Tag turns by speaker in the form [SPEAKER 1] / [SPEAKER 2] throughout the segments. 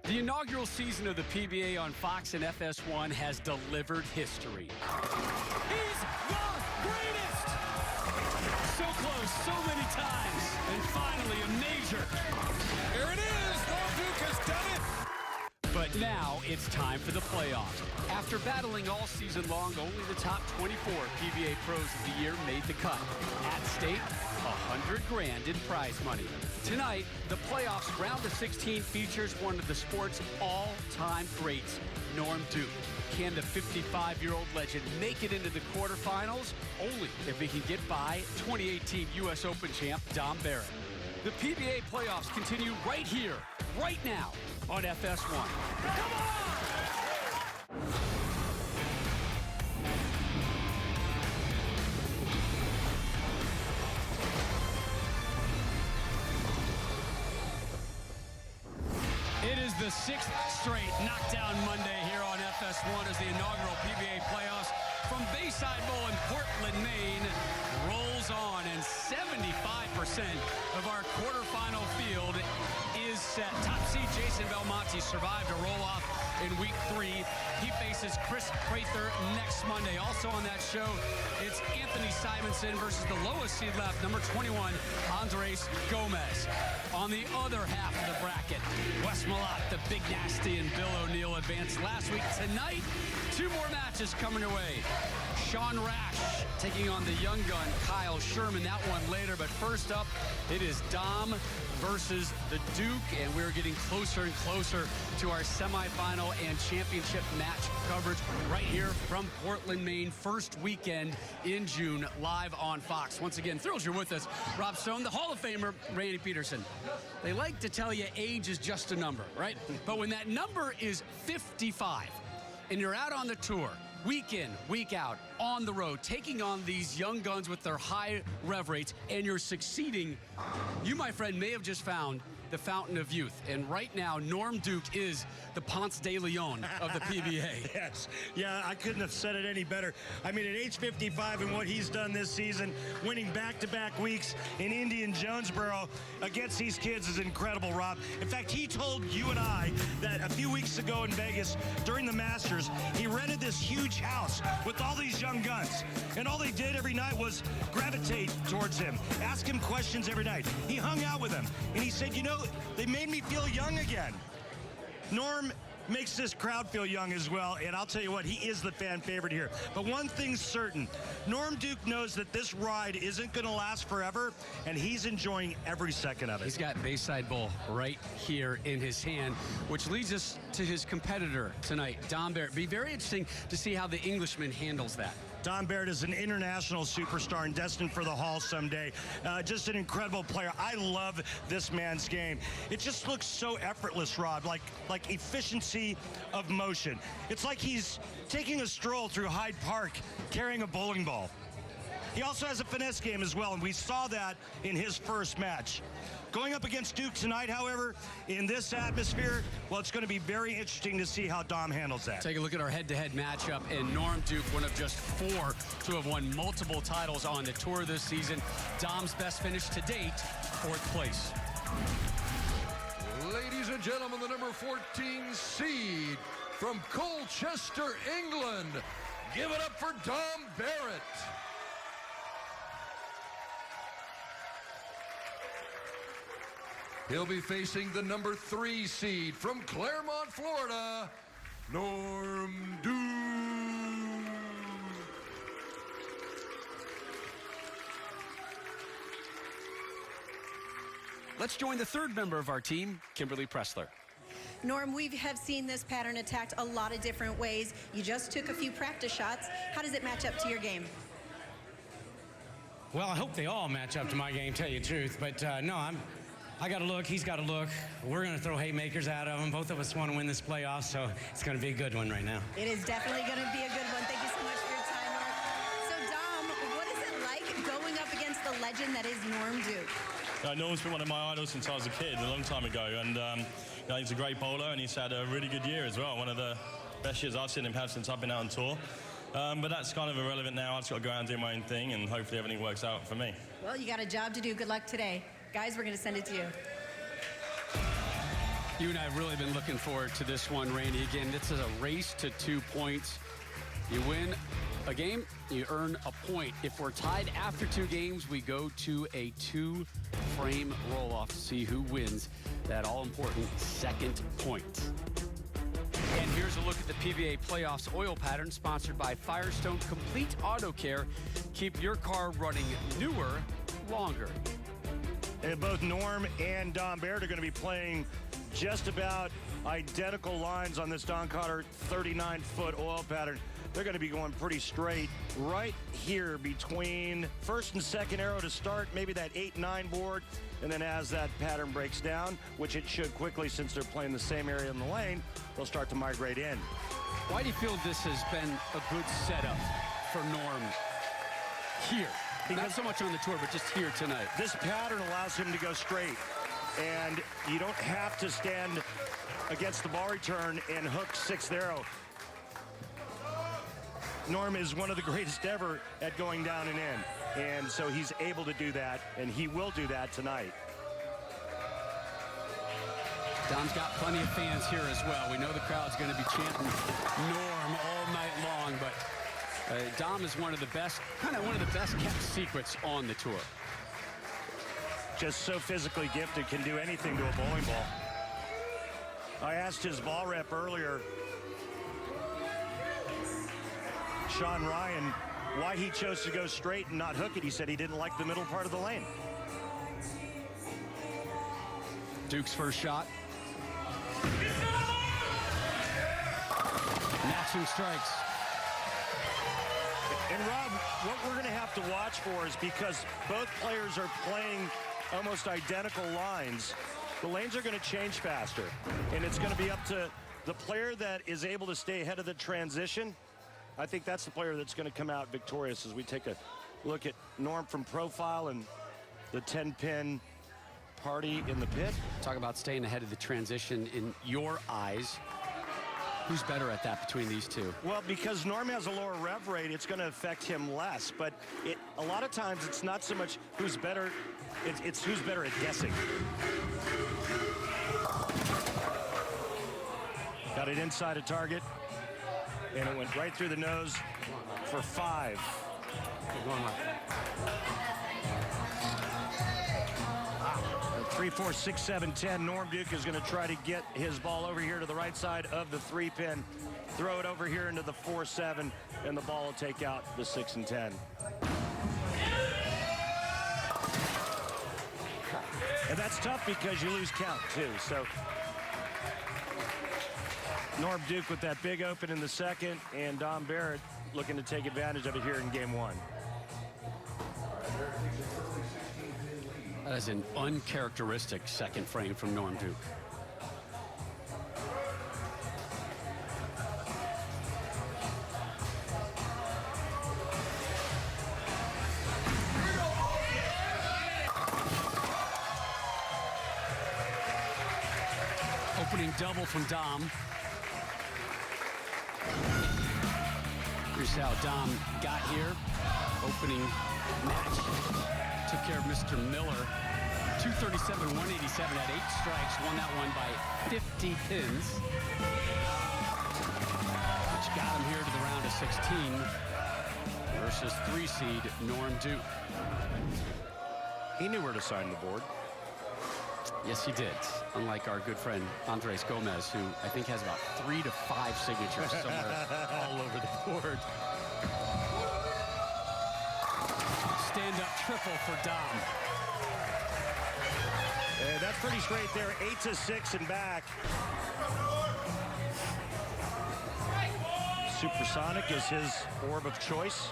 [SPEAKER 1] The inaugural season of the PBA on Fox and FS1 has delivered history. He's the greatest! So close, so many times, and finally a major. Here it is, Norm Duke has done it! But now it's time for the playoffs. After battling all season long, only the top 24 PBA pros of the year made the cut. At stake, $100,000 in prize money. Tonight, the playoffs round of 16 features one of the sport's all-time greats, Norm Duke. Can the 55-year-old legend make it into the quarterfinals? Only if he can get by 2018 U.S. Open champ Dom Barrett. The PBA playoffs continue right here, right now, on FS1. Come on! It is the 6th straight knockdown Monday here on FS1 as the inaugural PBA playoffs from Bayside Bowl in Portland, Maine rolls on, and 75% of our quarterfinal field is set. Top seed Jason Belmonte survived a roll-off in week 3. He faces Chris Prather next Monday. Also on that show, it's Anthony Simonson versus the lowest seed left, number 21, Andres Gomez. On the other half of the bracket, Wes Malott, the Big Nasty, and Bill O'Neill advanced last week. Tonight, 2 more matches coming your way. Sean Rash taking on the young gun, Kyle Sherman. That one later, but first up, it is Dom versus the Duke, and we're getting closer and closer to our semifinal and championship match coverage right here from Portland, Maine. First weekend in June, live on Fox. Once again, thrills you're with us. Rob Stone, the Hall of Famer, Randy Peterson. They like to tell you age is just a number, right? But when that number is 55, and you're out on the tour, week in, week out, on the road, taking on these young guns with their high rev rates, and you're succeeding, you, my friend, may have just found the fountain of youth. And right now, Norm Duke is the Ponce de Leon of the PBA.
[SPEAKER 2] Yes. Yeah, I couldn't have said it any better. I mean, at age 55 and what he's done this season, winning back-to-back weeks in Indy and Jonesboro against these kids is incredible, Rob. In fact, he told you and I that a few weeks ago in Vegas, during the Masters, he rented this huge house with all these young guns. And all they did every night was gravitate towards him, ask him questions every night. He hung out with them, and he said, you know, they made me feel young again. Norm makes this crowd feel young as well, and I'll tell you what, he is the fan favorite here. But one thing's certain, Norm Duke knows that this ride isn't going to last forever, and he's enjoying every second of it.
[SPEAKER 1] He's got Bayside Bowl right here in his hand, which leads us to his competitor tonight, Dom Barrett. Be very interesting to see how the Englishman handles that.
[SPEAKER 2] Dom Barrett is an international superstar and destined for the Hall someday. Just an incredible player. I love this man's game. It just looks so effortless, Rob, like efficiency of motion. It's like he's taking a stroll through Hyde Park carrying a bowling ball. He also has a finesse game as well, and we saw that in his first match. Going up against Duke tonight, however, in this atmosphere, well, it's going to be very interesting to see how Dom handles that.
[SPEAKER 1] Take a look at our head-to-head matchup, and Norm Duke, one of just 4 to have won multiple titles on the tour this season. Dom's best finish to date, 4th place.
[SPEAKER 3] Ladies and gentlemen, the number 14 seed from Colchester, England. Give it up for Dom Barrett. He'll be facing the number 3 seed from Claremont, Florida, Norm Duke.
[SPEAKER 1] Let's join the 3rd member of our team, Kimberly Pressler.
[SPEAKER 4] Norm, we have seen this pattern attacked a lot of different ways. You just took a few practice shots. How does it match up to your game?
[SPEAKER 5] Well, I hope they all match up to my game, tell you the truth. But no, I got to look, he's got to look. We're going to throw haymakers out of him. Both of us want to win this playoff, so it's going to be a good one right now.
[SPEAKER 4] It is definitely going to be a good one. Thank you so much for your time, Norm. So, Dom, what is it like going up against the legend that is Norm Duke?
[SPEAKER 6] Norm's been one of my idols since I was a kid, a long time ago, and he's a great bowler, and he's had a really good year as well. One of the best years I've seen him have since I've been out on tour. But that's kind of irrelevant now. I've just got to go out and do my own thing, and hopefully everything works out for me.
[SPEAKER 4] Well, you got a job to do. Good luck today. Guys, we're going to send it to you.
[SPEAKER 1] You and I have really been looking forward to this one, Randy. Again, this is a race to 2 points. You win a game, you earn a point. If we're tied after 2 games, we go to a 2-frame roll-off to see who wins that all-important second point. And here's a look at the PBA Playoffs oil pattern, sponsored by Firestone Complete Auto Care. Keep your car running newer, longer.
[SPEAKER 2] And both Norm and Dom Baird are going to be playing just about identical lines on this Don Cotter 39-foot oil pattern. They're going to be going pretty straight right here between first and second arrow to start, maybe that 8-9 board. And then as that pattern breaks down, which it should quickly since they're playing the same area in the lane, they'll start to migrate in.
[SPEAKER 1] Why do you feel this has been a good setup for Norm here?
[SPEAKER 2] Because
[SPEAKER 1] not so much on the tour, but just here tonight.
[SPEAKER 2] This pattern allows him to go straight, and you don't have to stand against the ball return and hook 6th arrow. Norm is one of the greatest ever at going down and in, and so he's able to do that, and he will do that tonight.
[SPEAKER 1] Dom's got plenty of fans here as well. We know the crowd's going to be chanting Norm all night long, but Dom is one of the best, kind of one of the best kept secrets on the tour.
[SPEAKER 2] Just so physically gifted, can do anything to a bowling ball. I asked his ball rep earlier, Sean Ryan, why he chose to go straight and not hook it. He said he didn't like the middle part of the lane.
[SPEAKER 1] Duke's first shot. Matching strikes.
[SPEAKER 2] And Rob, what we're going to have to watch for is because both players are playing almost identical lines, the lanes are going to change faster. And it's going to be up to the player that is able to stay ahead of the transition. I think that's the player that's going to come out victorious as we take a look at Norm from profile and the 10-pin party in the pit.
[SPEAKER 1] Talk about staying ahead of the transition in your eyes. Who's better at that between these two?
[SPEAKER 2] Well, because Norm has a lower rev rate, it's going to affect him less. But a lot of times it's not so much who's better, it's who's better at guessing. Got it inside a target, and it went right through the nose for 5. 3, 4, 6, 7, 10. Norm Duke is going to try to get his ball over here to the right side of the 3-pin. Throw it over here into the 4-7, and the ball will take out the 6 and 10. And that's tough because you lose count, too. So Norm Duke with that big open in the second, and Dom Barrett looking to take advantage of it here in game 1.
[SPEAKER 1] That is an uncharacteristic second frame from Norm Duke. Opening double from Dom. Here's how Dom got here. Opening match. Took care of Mr. Miller. 237, 187 at 8 strikes. Won that one by 50 pins. Which got him here to the round of 16 versus 3-seed Norm Duke.
[SPEAKER 2] He knew where to sign the board.
[SPEAKER 1] Yes, he did. Unlike our good friend Andres Gomez, who I think has about 3 to 5 signatures somewhere all over the board. Stand-up triple for Dom.
[SPEAKER 2] That's pretty straight there. 8 to 6 and back. Supersonic is his orb of choice.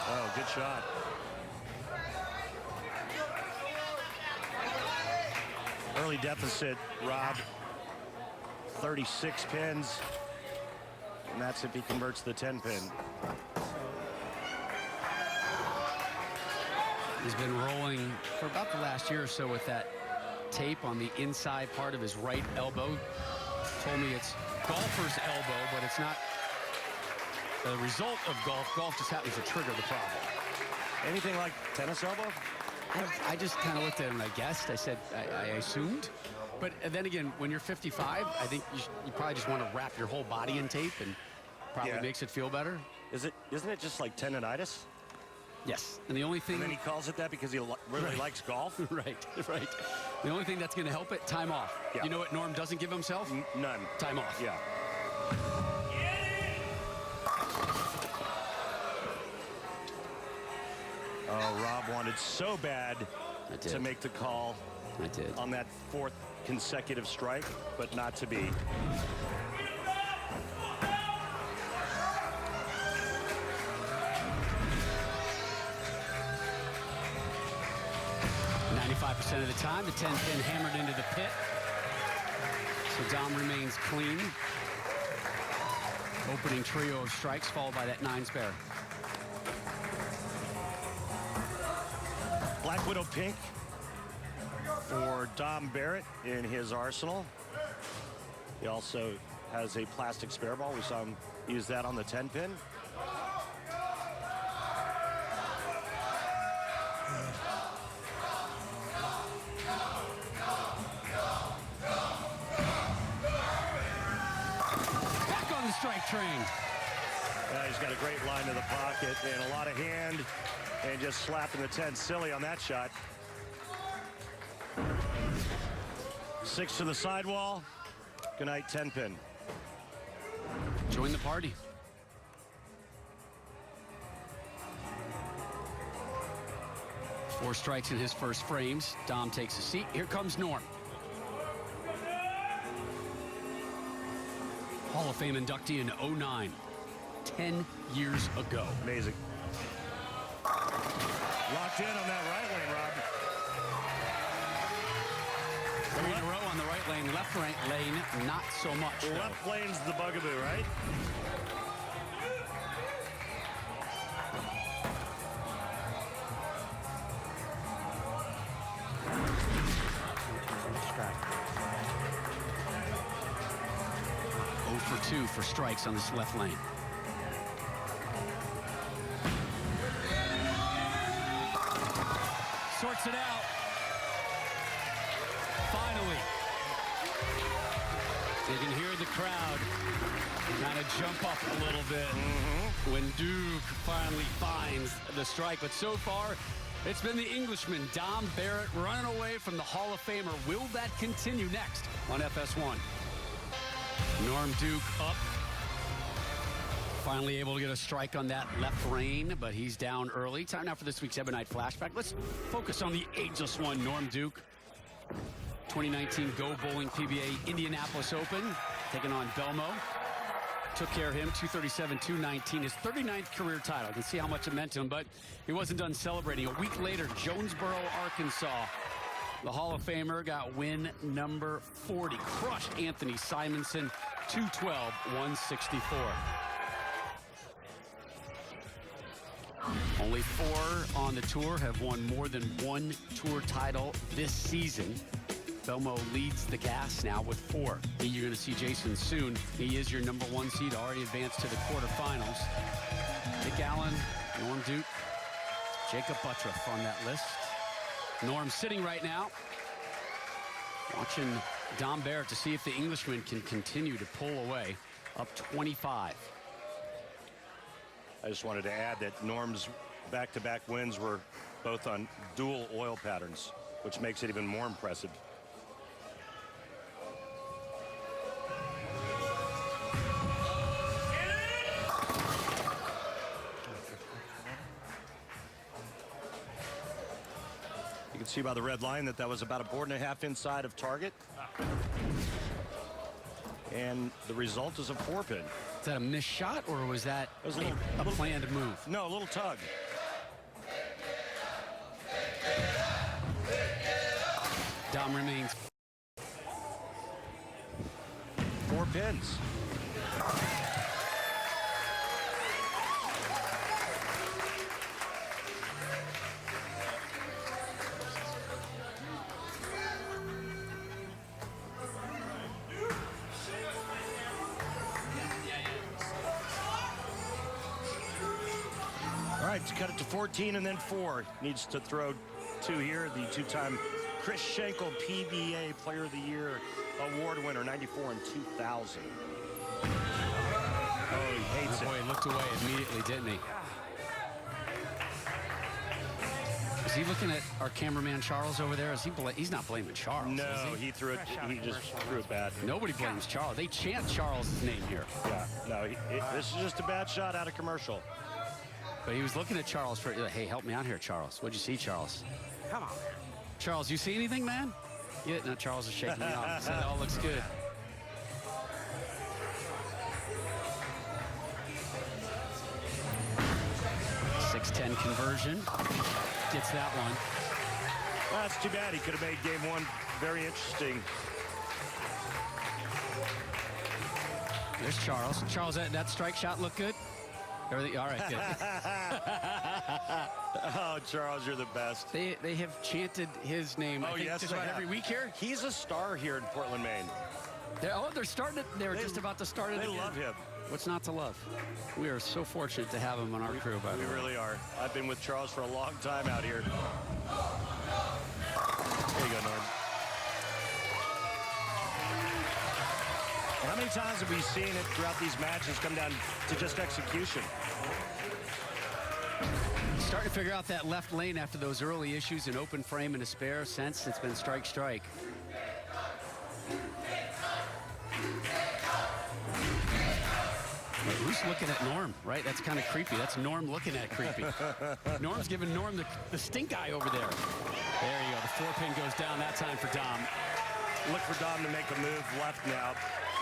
[SPEAKER 2] Oh, good shot. Early deficit, Rob. 36 pins. And that's if he converts the 10-pin.
[SPEAKER 1] He's been rolling for about the last year or so with that tape on the inside part of his right elbow. Told me it's golfer's elbow elbow, but it's not the result of golf. Golf just happens to trigger the problem.
[SPEAKER 2] Anything like tennis elbow?
[SPEAKER 1] I just kind of looked at it and I guessed. I said, I assumed. But then again, when you're 55, I think you probably just want to wrap your whole body in tape, and probably makes it feel better.
[SPEAKER 2] Isn't it just like tendonitis?
[SPEAKER 1] Yes. And the only thing...
[SPEAKER 2] And then he calls it that because he really likes golf?
[SPEAKER 1] Right. The only thing that's going to help it, time off.
[SPEAKER 2] Yeah.
[SPEAKER 1] You know what Norm doesn't give himself?
[SPEAKER 2] None.
[SPEAKER 1] Time off.
[SPEAKER 2] Yeah. Oh, Rob wanted so bad to make the call on that 4th consecutive strike, but not to be.
[SPEAKER 1] 95% of the time, the 10-pin hammered into the pit. So Dom remains clean. Opening trio of strikes, followed by that 9 spare.
[SPEAKER 2] Black Widow pink for Dom Barrett in his arsenal. He also has a plastic spare ball. We saw him use that on the 10-pin.
[SPEAKER 1] Back on the strike train.
[SPEAKER 2] Yeah, he's got a great line to the pocket and a lot of hand, and just slapping the 10 silly on that shot. 6 to the sidewall. Good night, 10-pin.
[SPEAKER 1] Join the party. Four strikes in his first frames. Dom takes a seat. Here comes Norm. Hall of Fame inductee in 09. 10 years ago.
[SPEAKER 2] Amazing. Locked in on that right lane, Rob.
[SPEAKER 1] 3 in a row on the right lane. Left lane, not so much.
[SPEAKER 2] Left lane's the bugaboo, right?
[SPEAKER 1] For 2 for strikes on this left lane. Sorts it out. Finally. You can hear the crowd kind of jump up a little bit when Duke finally finds the strike. But so far, it's been the Englishman, Dom Barrett, running away from the Hall of Famer. Will that continue next on FS1? Norm Duke up. Finally able to get a strike on that left rein, but he's down early. Time now for this week's Ebonite Flashback. Let's focus on the ageless one, Norm Duke. 2019 Go Bowling PBA Indianapolis Open, taking on Belmo. Took care of him, 237-219, his 39th career title. You can see how much it meant to him, but he wasn't done celebrating. A week later, Jonesboro, Arkansas. The Hall of Famer got win number 40. Crushed Anthony Simonson, 212-164. Only 4 on the tour have won more than 1 tour title this season. Belmo leads the gas now with 4. You're going to see Jason soon. He is your number 1 seed, already advanced to the quarterfinals. Dick Allen, Norm Duke, Jacob Buttroff on that list. Norm sitting right now, watching Dom Barrett to see if the Englishman can continue to pull away, up 25.
[SPEAKER 2] I just wanted to add that Norm's back-to-back wins were both on dual oil patterns, which makes it even more impressive. You can see by the red line that was about a board and a half inside of target. And the result is a 4-pin.
[SPEAKER 1] Is that a missed shot, or was that a planned move?
[SPEAKER 2] No, a little tug.
[SPEAKER 1] Dom remains
[SPEAKER 2] 4 pins. like to cut it to 14 and then 4. Needs to throw 2 here. The two-time Chris Schenkel PBA Player of the Year award winner, 94 and 2000. Oh, he hates it.
[SPEAKER 1] Boy, he looked away immediately, didn't he? Is he looking at our cameraman Charles over there? He's not blaming Charles.
[SPEAKER 2] No, he threw it. He just threw it bad.
[SPEAKER 1] Nobody blames Charles. They chant Charles' name here.
[SPEAKER 2] Yeah, no, this is just a bad shot out of commercial.
[SPEAKER 1] But he was looking at Charles for, hey, help me out here, Charles. What'd you see, Charles? Come on, man. Charles, you see anything, man? Yeah, no, Charles is shaking me off. So it all looks good. .610 conversion. Gets that one.
[SPEAKER 2] Well, that's too bad. He could have made game 1 very interesting.
[SPEAKER 1] There's Charles. Charles, that strike shot look good? Everything, all right, good.
[SPEAKER 2] Oh, Charles, you're the best.
[SPEAKER 1] They have chanted his name, I think,
[SPEAKER 2] yes,
[SPEAKER 1] just about every week here.
[SPEAKER 2] He's a star here in Portland, Maine.
[SPEAKER 1] They're starting it. They were just about to start it
[SPEAKER 2] They
[SPEAKER 1] again.
[SPEAKER 2] love him.
[SPEAKER 1] What's not to love? We are so fortunate to have him on our crew, by the way.
[SPEAKER 2] We really are. I've been with Charles for a long time out here. There you go, Norm. How many times have we seen it throughout these matches come down to just execution?
[SPEAKER 1] Starting to figure out that left lane after those early issues in open frame and a spare. Since it's been strike, strike. But who's looking at Norm, right? That's kind of creepy. That's Norm looking at creepy. Norm's giving Norm the stink eye over there. There you go. The 4-pin goes down that time for Dom.
[SPEAKER 2] Look for Dom to make a move left now.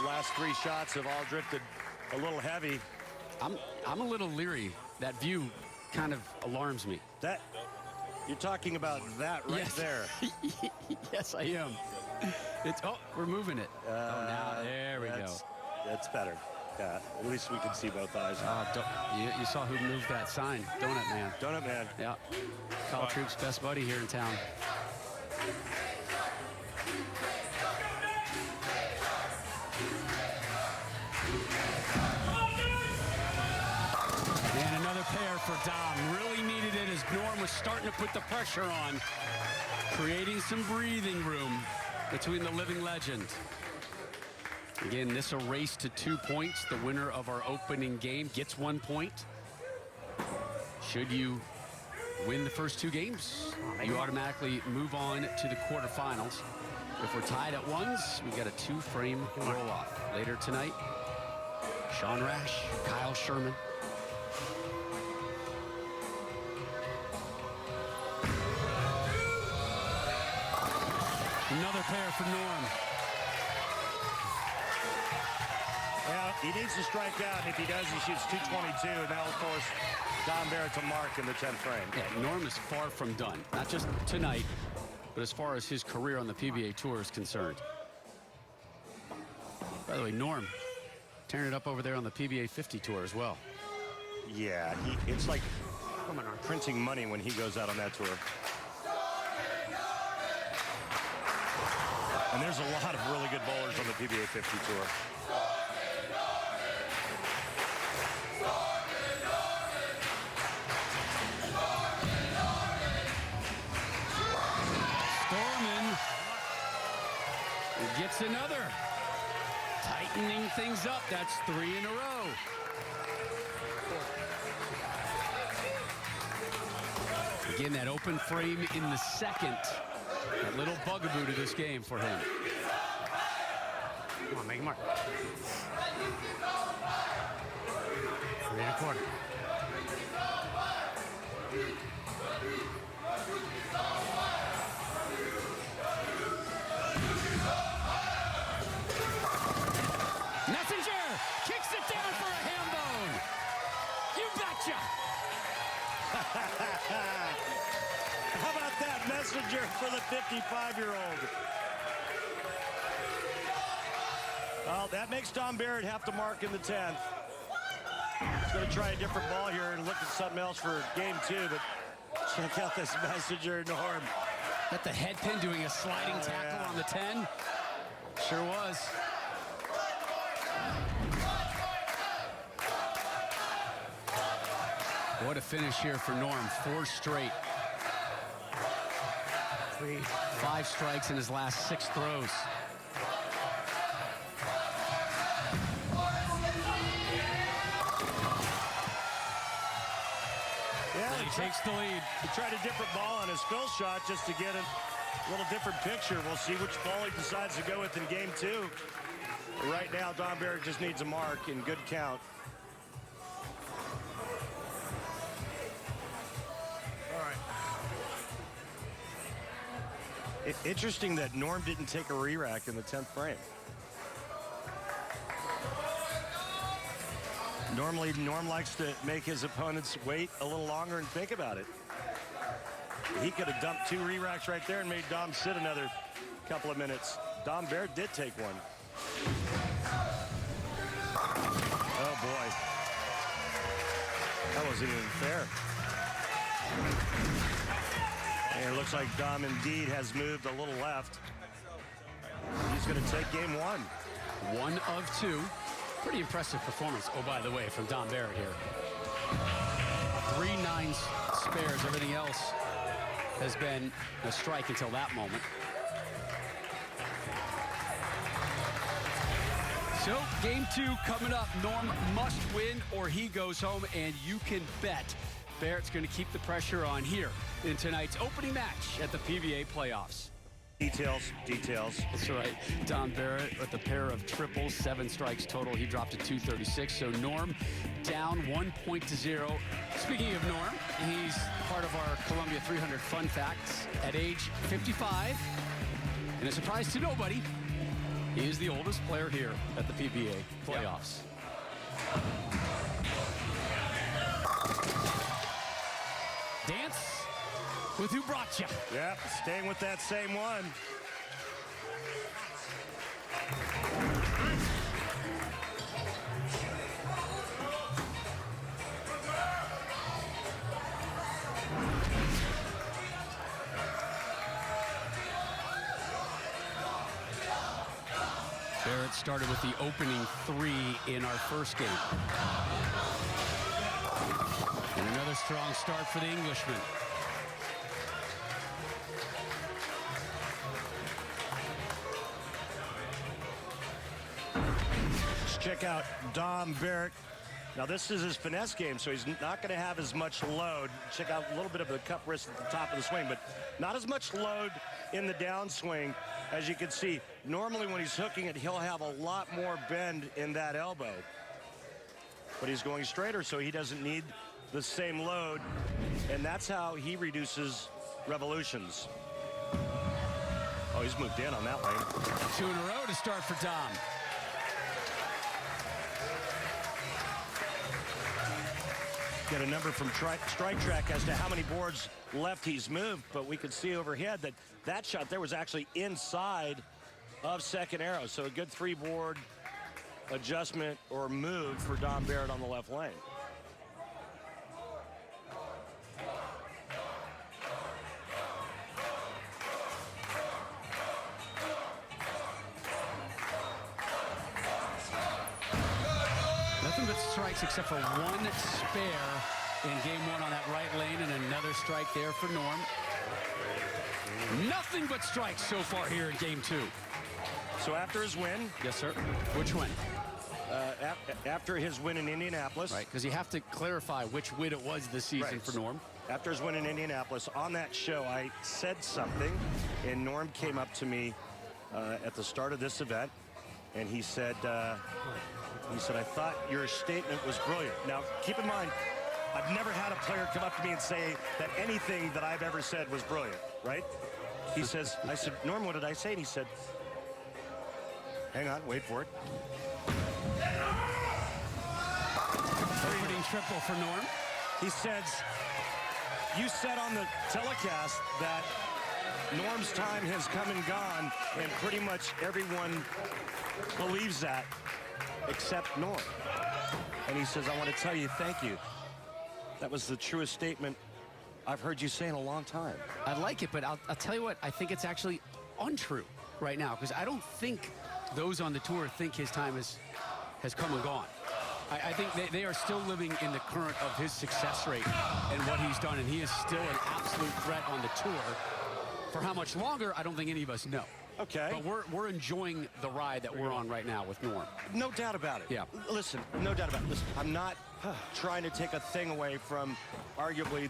[SPEAKER 2] Last 3 shots have all drifted a little heavy.
[SPEAKER 1] I'm a little leery. That view kind of alarms me.
[SPEAKER 2] That you're talking about that right
[SPEAKER 1] Yes.
[SPEAKER 2] there.
[SPEAKER 1] Yes, I am. We're moving it. Now there we go.
[SPEAKER 2] That's better. Yeah, at least we can see both eyes.
[SPEAKER 1] You saw who moved that sign, Donut Man.
[SPEAKER 2] Donut Man.
[SPEAKER 1] Yeah, Call Troop's best buddy here in town. And another pair for Dom. Really needed it as Norm was starting to put the pressure on, creating some breathing room between the living legend. Again, this a race to 2 points. The winner of our opening game gets 1 point. Should you win the first 2 games, you automatically move on to the quarterfinals. If we're tied at 1s, we got a 2-frame roll-off. Later tonight, Sean Rash, Kyle Sherman. Another pair for Norm.
[SPEAKER 2] Yeah, he needs to strike out. If he does, he shoots 222, and that will force Dom Barrett to mark in the 10th frame.
[SPEAKER 1] Yeah, Norm is far from done. Not just tonight, but as far as his career on the PBA Tour is concerned. By the way, Norm tearing it up over there on the PBA 50 Tour as well.
[SPEAKER 2] Yeah, it's like printing money when he goes out on that tour. And there's a lot of really good bowlers on the PBA 50 Tour.
[SPEAKER 1] Storman gets another. Tightening things up. That's 3 in a row. Again, that open frame in the second. That little bugaboo to this game for him. Come on, make a mark. 3 1/4. Messenger kicks it down for a ham bone. You betcha.
[SPEAKER 2] How about that messenger for the 55-year-old? Well, that makes Dom Barrett have to mark in the 10th. He's going to try a different ball here and look at something else for game 2, but check out this messenger, Norm.
[SPEAKER 1] Got the head pin doing a sliding tackle on the 10. Sure was.
[SPEAKER 7] What a finish here for Norm. 4 straight. 5 strikes in his last 6 throws.
[SPEAKER 2] Yeah,
[SPEAKER 1] He takes the lead.
[SPEAKER 2] he tried a different ball on his fill shot just to get a little different picture. We'll see which ball he decides to go with in game 2. But right now, Dom Barrett just needs a mark in good count. All right. Interesting that Norm didn't take a re-rack in the 10th frame. Normally, Norm likes to make his opponents wait a little longer and think about it. He could have dumped 2 re-racks right there and made Dom sit another couple of minutes. Dom Barrett did take one. Oh, boy. That wasn't even fair. And it looks like Dom indeed has moved a little left. He's going to take game 1.
[SPEAKER 7] 1 of 2. Pretty impressive performance, oh, by the way, from Dom Barrett here. 3 9 spares. Everything else has been a strike until that moment.
[SPEAKER 1] So, game 2 coming up. Norm must win or he goes home, and you can bet Barrett's going to keep the pressure on here in tonight's opening match at the PBA playoffs.
[SPEAKER 2] Details, details.
[SPEAKER 7] That's right. Dom Barrett with a pair of triples, 7 strikes total. He dropped to 236. So Norm down 1 point to 0. Speaking of Norm, he's part of our Columbia 300 fun facts at age 55. And a surprise to nobody, he is the oldest player here at the PBA playoffs. Dance with who brought you.
[SPEAKER 2] Yep, staying with that same one.
[SPEAKER 7] Barrett started with the opening 3 in our first game. And another strong start for the Englishman.
[SPEAKER 2] Check out Dom Barrett. Now this is his finesse game, so he's not going to have as much load. Check out a little bit of the cup wrist at the top of the swing, but not as much load in the downswing. As you can see, normally when he's hooking it, he'll have a lot more bend in that elbow. But he's going straighter, so he doesn't need the same load, and that's how he reduces revolutions. Oh, he's moved in on that lane.
[SPEAKER 7] 2 in a row to start for Dom.
[SPEAKER 2] Get a number from Strike Track as to how many boards left he's moved, but we could see overhead that that shot there was actually inside of second arrow. So a good 3-board adjustment or move for Dom Barrett on the left lane.
[SPEAKER 7] Nothing but strikes except for 1 spare in game 1 on that right lane, and another strike there for Norm. Nothing but strikes so far here in game 2.
[SPEAKER 2] So after his win,
[SPEAKER 7] Yes, sir. Which win?
[SPEAKER 2] after his win in Indianapolis,
[SPEAKER 7] Right, because you have to clarify which win it was this season
[SPEAKER 2] Right.
[SPEAKER 7] for Norm.
[SPEAKER 2] After his win in Indianapolis, on that show, I said something, and Norm came up to me at the start of this event, and he said, I thought your statement was brilliant. Now, keep in mind, I've never had a player come up to me and say that anything that I've ever said was brilliant, right? He says, I said, Norm, what did I say? And he said, hang on, wait for it.
[SPEAKER 7] Opening triple for Norm.
[SPEAKER 2] He says, you said on the telecast that Norm's time has come and gone, and pretty much everyone believes that except Norm. And he says, I want to tell you thank you. That was the truest statement I've heard you say in a long time.
[SPEAKER 7] I like it, but I'll tell you what, I think it's actually untrue right now, because I don't think those on the tour think his time has come and gone. I think they are still living in the current of his success rate and what he's done, and he is still an absolute threat on the tour. For how much longer, I don't think any of us know.
[SPEAKER 2] Okay.
[SPEAKER 7] But we're enjoying the ride that we're on right now with Norm.
[SPEAKER 2] No doubt about it.
[SPEAKER 7] Yeah.
[SPEAKER 2] Listen, no doubt about it. Listen, I'm not trying to take a thing away from arguably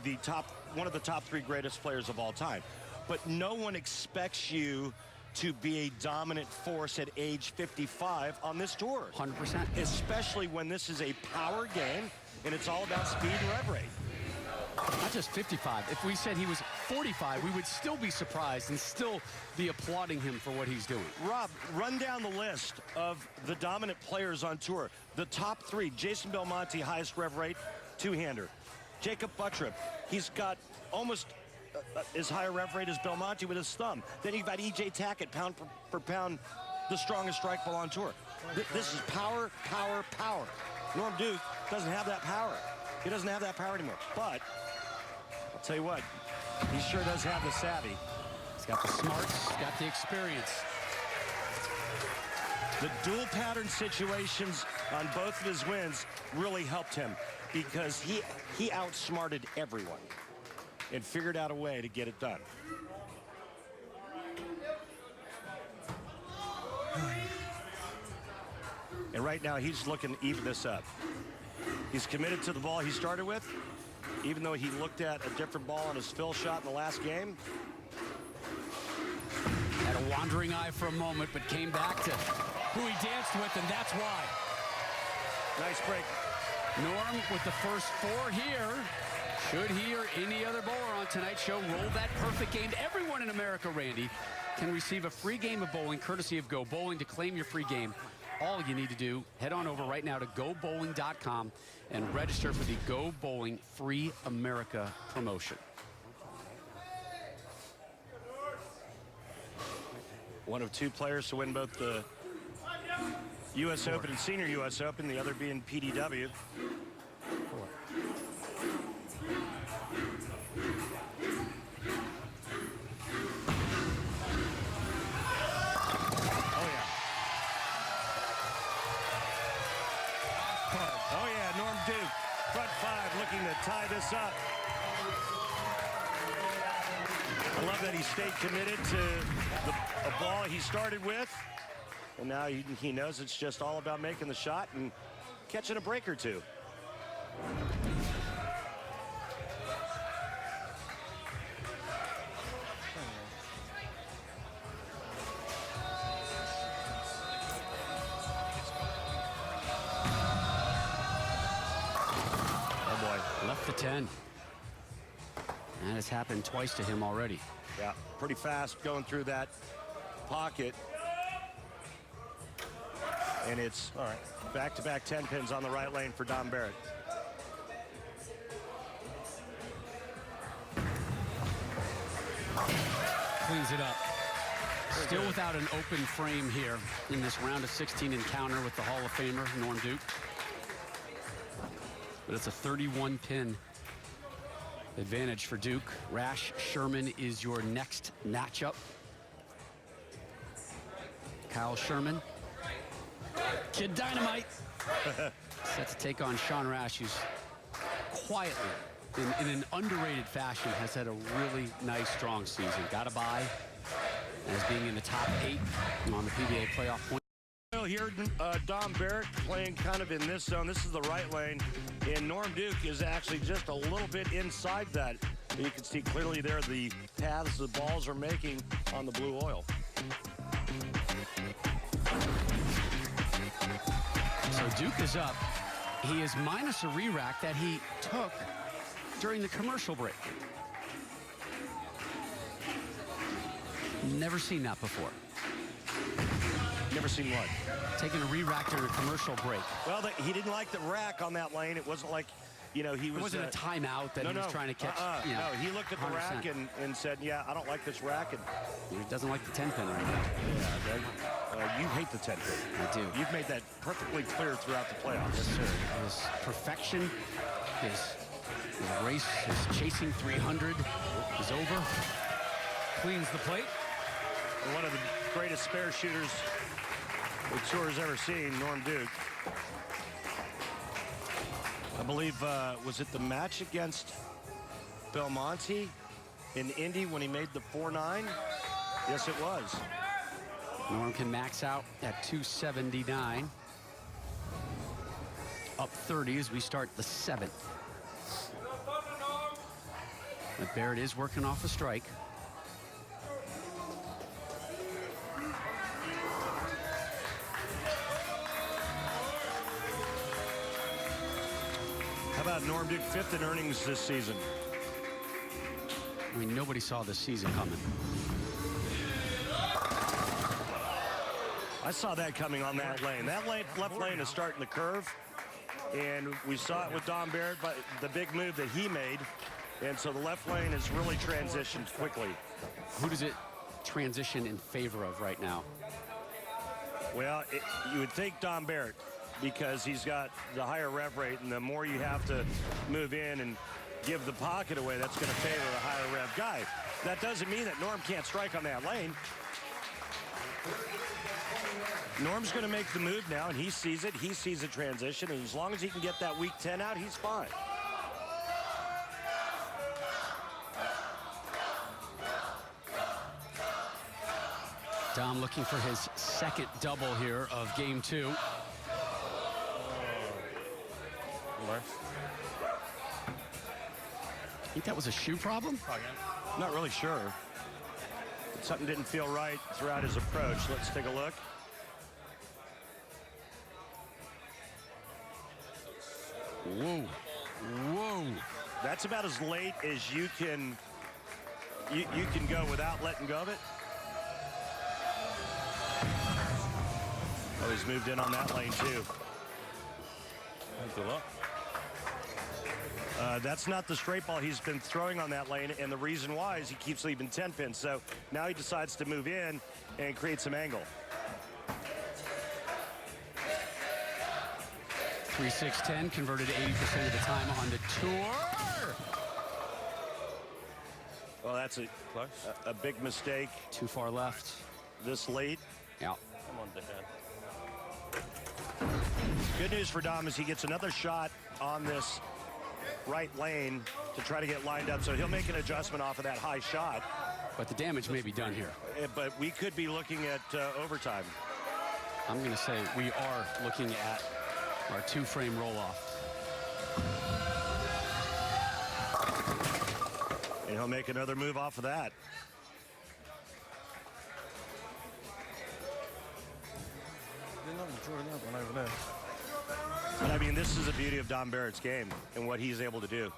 [SPEAKER 2] one of the top 3 greatest players of all time. But no one expects you to be a dominant force at age 55 on this tour.
[SPEAKER 7] 100%.
[SPEAKER 2] Especially when this is a power game and it's all about speed and rev rate.
[SPEAKER 7] Not just 55. If we said he was 45, we would still be surprised and still be applauding him for what he's doing.
[SPEAKER 2] Rob, run down the list of the dominant players on tour. The top 3, Jason Belmonte, highest rev rate, 2-hander. Jacob Buttripp, he's got almost as high a rev rate as Belmonte with his thumb. Then you've got E.J. Tackett, pound for pound, the strongest strike ball on tour. This is power, power, power. Norm Duke doesn't have that power. He doesn't have that power anymore. But I'll tell you what, he sure does have the savvy.
[SPEAKER 7] He's got the smarts, he's got the experience.
[SPEAKER 2] The dual pattern situations on both of his wins really helped him because he outsmarted everyone and figured out a way to get it done. And right now he's looking to even this up. He's committed to the ball he started with, even though he looked at a different ball on his fill shot in the last game.
[SPEAKER 7] Had a wandering eye for a moment, but came back to who he danced with, and that's why.
[SPEAKER 2] Nice break.
[SPEAKER 7] Norm with the first 4 here. Should he or any other bowler on tonight's show roll that perfect game, everyone in America, Randy, can receive a free game of bowling courtesy of Go Bowling. To claim your free game, all you need to do, head on over right now to gobowling.com and register for the Go Bowling Free America promotion.
[SPEAKER 2] One of 2 players to win both the U.S. Open and Senior U.S. Open, the other being PDW. Oh yeah, Norm Duke, front 5, looking to tie this up. I love that he stayed committed to a ball he started with. And now he knows it's just all about making the shot and catching a break or 2. Oh boy,
[SPEAKER 7] Left the 10. And it's happened twice to him already.
[SPEAKER 2] yeah, pretty fast going through that pocket. And it's all right. Back-to-back 10 pins on the right lane for Dom Barrett.
[SPEAKER 7] Cleans it up. Still without an open frame here in this round of 16 encounter with the Hall of Famer, Norm Duke. But it's a 31-pin advantage for Duke. Rash Sherman is your next matchup. Kyle Sherman, Kid Dynamite, set to take on Sean Rash, who's quietly, in an underrated fashion, has had a really nice, strong season. Got a bye as being in the top 8 on the PBA playoff point.
[SPEAKER 2] Here, Dom Barrett playing kind of in this zone. This is the right lane, and Norm Duke is actually just a little bit inside that. You can see clearly there the paths the balls are making on the blue oil.
[SPEAKER 7] So Duke is up. He is minus a re-rack that he took during the commercial break. Never seen that before.
[SPEAKER 2] Never seen what?
[SPEAKER 7] Taking a re-rack during a commercial break.
[SPEAKER 2] Well, he didn't like the rack on that lane. It wasn't like, he was...
[SPEAKER 7] It wasn't a timeout that he was trying to catch.
[SPEAKER 2] No, he looked at the
[SPEAKER 7] 100%.
[SPEAKER 2] rack and said, yeah, I don't like this rack. And
[SPEAKER 7] He doesn't like the 10-pin right now.
[SPEAKER 2] yeah, you hate the 10-pin.
[SPEAKER 7] I do.
[SPEAKER 2] You've made that perfectly clear throughout the playoffs.
[SPEAKER 7] Yes, sir. His perfection, his race, his chasing 300 is over. Cleans the plate.
[SPEAKER 2] And one of the greatest spare shooters the tour's ever seen, Norm Duke. I believe, was it the match against Belmonte in Indy when he made the 4.9? Yes, it was.
[SPEAKER 7] Norm can max out at 279. Up 30 as we start the 7th. But Barrett is working off a strike.
[SPEAKER 2] How about Norm Duke, 5th in earnings this season?
[SPEAKER 7] I mean, nobody saw this season coming.
[SPEAKER 2] I saw that coming on that lane. That left lane is starting to curve, and we saw it with Dom Barrett, but the big move that he made, and so the left lane has really transitioned quickly.
[SPEAKER 7] Who does it transition in favor of right now?
[SPEAKER 2] Well, you would think Dom Barrett, because he's got the higher rev rate, and the more you have to move in and give the pocket away, that's going to favor a higher rev guy. That doesn't mean that Norm can't strike on that lane. Norm's going to make the move now, and he sees it. He sees the transition, and as long as he can get that weak 10 out, he's fine.
[SPEAKER 7] Dom looking for his second double here of game 2. Think that was a shoe problem?
[SPEAKER 2] Not really sure. Something didn't feel right throughout his approach. Let's take a look.
[SPEAKER 7] Whoa. Whoa.
[SPEAKER 2] That's about as late as you can go without letting go of it. Oh, he's moved in on that lane too. That's not the straight ball he's been throwing on that lane, and the reason why is he keeps leaving 10 pins. So now he decides to move in and create some angle.
[SPEAKER 7] 3-6-10 converted 80% of the time on the tour.
[SPEAKER 2] Well, that's a big mistake.
[SPEAKER 7] Too far left.
[SPEAKER 2] This late.
[SPEAKER 7] Yeah.
[SPEAKER 6] Come on, dickhead.
[SPEAKER 2] Good news for Dom is he gets another shot on this right lane to try to get lined up, so he'll make an adjustment off of that high shot.
[SPEAKER 7] But the damage may be done here.
[SPEAKER 2] But we could be looking at overtime.
[SPEAKER 7] I'm going to say we are looking at our 2-frame roll-off.
[SPEAKER 2] And he'll make another move off of that. But I mean, this is the beauty of Dom Barrett's game and what he's able to do.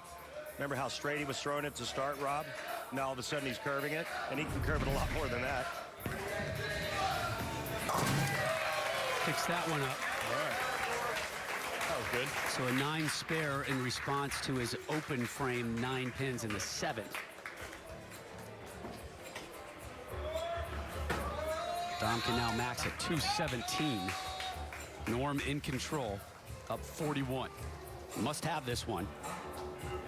[SPEAKER 2] Remember how straight he was throwing it to start, Rob? Now all of a sudden he's curving it, and he can curve it a lot more than that.
[SPEAKER 7] Picks that one up.
[SPEAKER 6] All right. That was good.
[SPEAKER 7] So a 9 spare in response to his open frame 9 pins in the 7th. Dom can now max at 217. Norm in control, up 41. Must have this one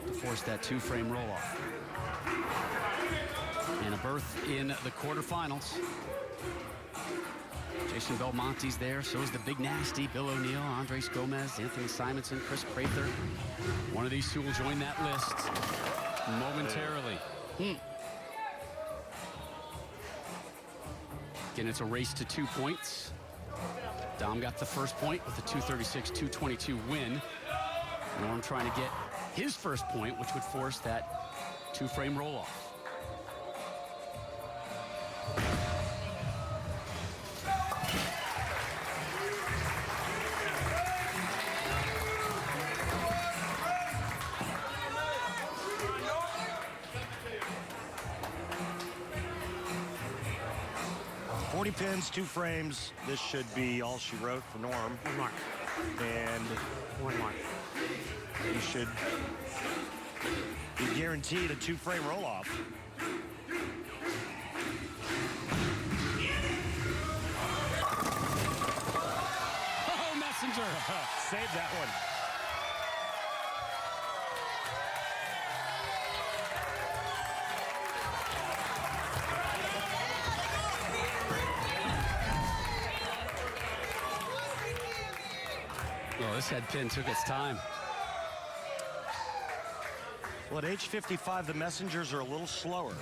[SPEAKER 7] to force that 2-frame roll-off. And a berth in the quarterfinals. Jason Belmonte's there, so is the Big Nasty, Bill O'Neill, Andres Gomez, Anthony Simonson, Chris Prather. One of these two will join that list momentarily. Again, it's a race to 2 points. Dom got the first point with a 236-222 win. Norm trying to get his first point, which would force that 2-frame roll-off.
[SPEAKER 2] Pins, 2 frames. This should be all she wrote for Norm. And you should be guaranteed a 2-frame roll-off.
[SPEAKER 7] Oh, Messenger!
[SPEAKER 2] Save that one.
[SPEAKER 7] Oh, this head pin took its time.
[SPEAKER 2] Well, at age 55, the messengers are a little slower.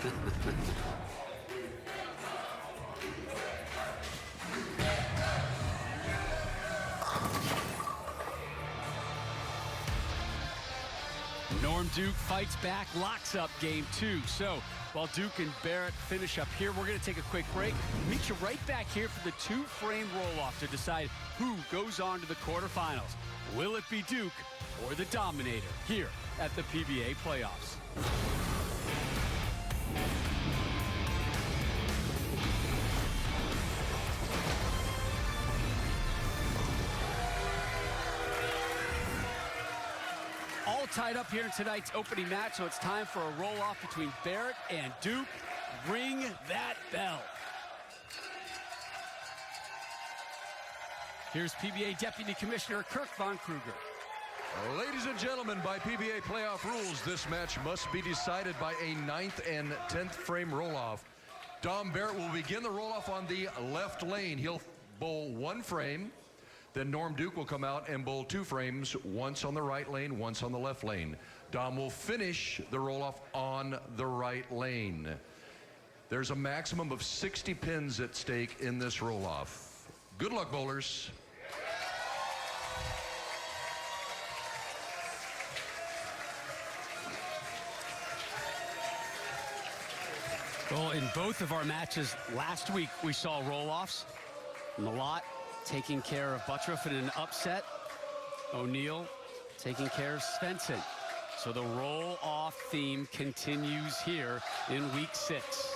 [SPEAKER 7] Norm Duke fights back, locks up game 2. So while Duke and Barrett finish up here, we're going to take a quick break. Meet you right back here for the 2-frame roll-off to decide who goes on to the quarterfinals. Will it be Duke or the Dominator here at the PBA playoffs? All tied up here in tonight's opening match, so it's time for a roll-off between Barrett and Duke. Ring that bell. Here's PBA Deputy Commissioner Kirk Von Kruger.
[SPEAKER 3] Ladies and gentlemen, by PBA playoff rules, this match must be decided by a 9th and 10th frame roll-off. Dom Barrett will begin the roll-off on the left lane. He'll bowl 1 frame. Then Norm Duke will come out and bowl 2 frames, once on the right lane, once on the left lane. Dom will finish the roll-off on the right lane. There's a maximum of 60 pins at stake in this roll-off. Good luck, bowlers.
[SPEAKER 7] Well, in both of our matches last week, we saw roll-offs. Malott taking care of Buttroff in an upset. O'Neal taking care of Svensson. So the roll-off theme continues here in week 6.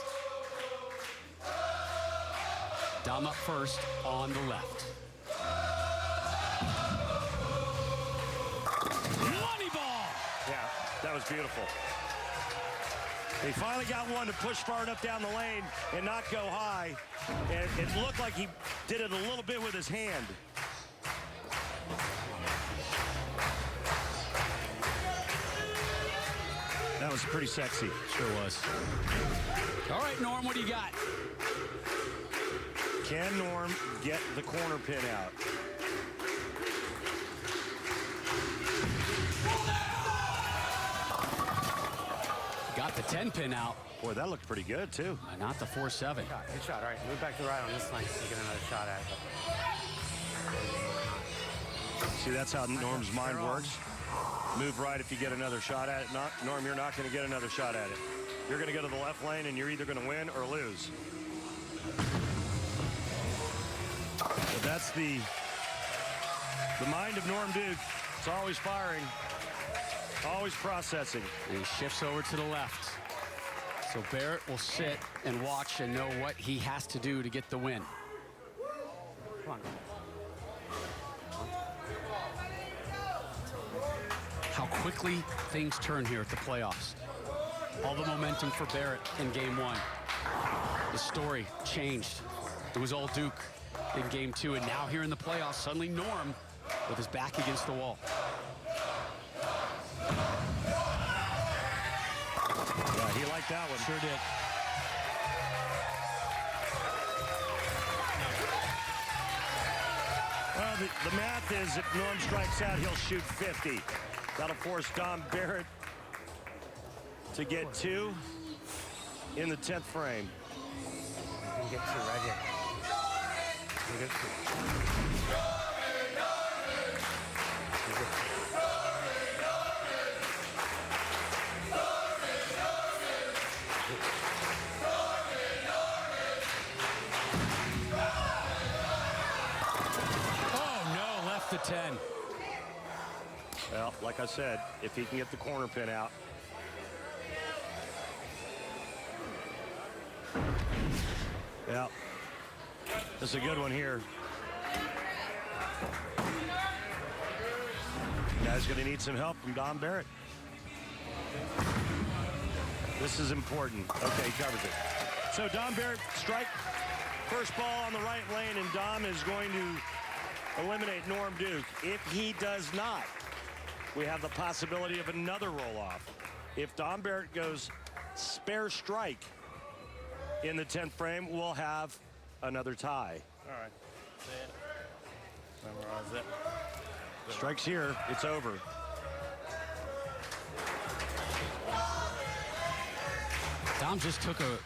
[SPEAKER 7] Dom up first on the left. Money ball!
[SPEAKER 2] Yeah, that was beautiful. He finally got one to push far enough down the lane and not go high. And it looked like he did it a little bit with his hand. That was pretty sexy.
[SPEAKER 7] Sure was. All right, Norm, what do you got?
[SPEAKER 2] Can Norm get the corner pin out?
[SPEAKER 7] Got the 10 pin out.
[SPEAKER 2] Boy, that looked pretty good, too.
[SPEAKER 7] Not the 4-7.
[SPEAKER 5] Good shot. All right, move back to the right on this line to get another shot at it.
[SPEAKER 2] See, that's how Norm's mind works. Move right if you get another shot at it. Norm, you're not going to get another shot at it. You're going to go to the left lane, and you're either going to win or lose. But that's the mind of Norm Duke. It's always firing, always processing.
[SPEAKER 7] And he shifts over to the left. So Barrett will sit and watch and know what he has to do to get the win.
[SPEAKER 5] Come on.
[SPEAKER 7] How quickly things turn here at the playoffs. All the momentum for Barrett in game 1. The story changed. It was all Duke in game 2, and now here in the playoffs, suddenly Norm with his back against the wall.
[SPEAKER 2] Yeah, he liked that one.
[SPEAKER 7] Sure did.
[SPEAKER 2] Well, the math is if Norm strikes out, he'll shoot 50. That'll force Dom Barrett to get 2 in the 10th frame.
[SPEAKER 5] You can get 2 right here. You get 2. You get 2.
[SPEAKER 7] The 10.
[SPEAKER 2] Well, like I said, if he can get the corner pin out. Yeah. This is a good one here. Guy's going to need some help from Dom Barrett. This is important. Okay, he covers it. So Dom Barrett strike first ball on the right lane, and Dom is going to eliminate Norm Duke. If he does not, we have the possibility of another roll-off. If Dom Barrett goes spare strike in the 10th frame, we'll have another tie.
[SPEAKER 6] All right. Memorize it.
[SPEAKER 2] Strikes here, it's over.
[SPEAKER 7] Dom just took a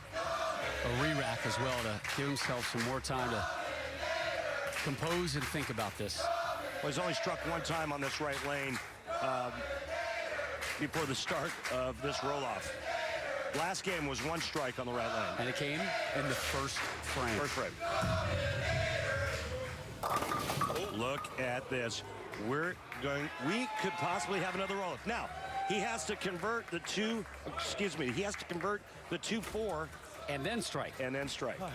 [SPEAKER 7] re-rack as well to give himself some more time to compose and think about this.
[SPEAKER 2] Well, he's only struck one time on this right lane before the start of this roll-off. Last game was one strike on the right lane.
[SPEAKER 7] And it came in the first frame.
[SPEAKER 2] First frame. Look at this. We could possibly have another roll-up. Now, he has to convert the 2-4.
[SPEAKER 7] And then strike.
[SPEAKER 2] And then strike. You're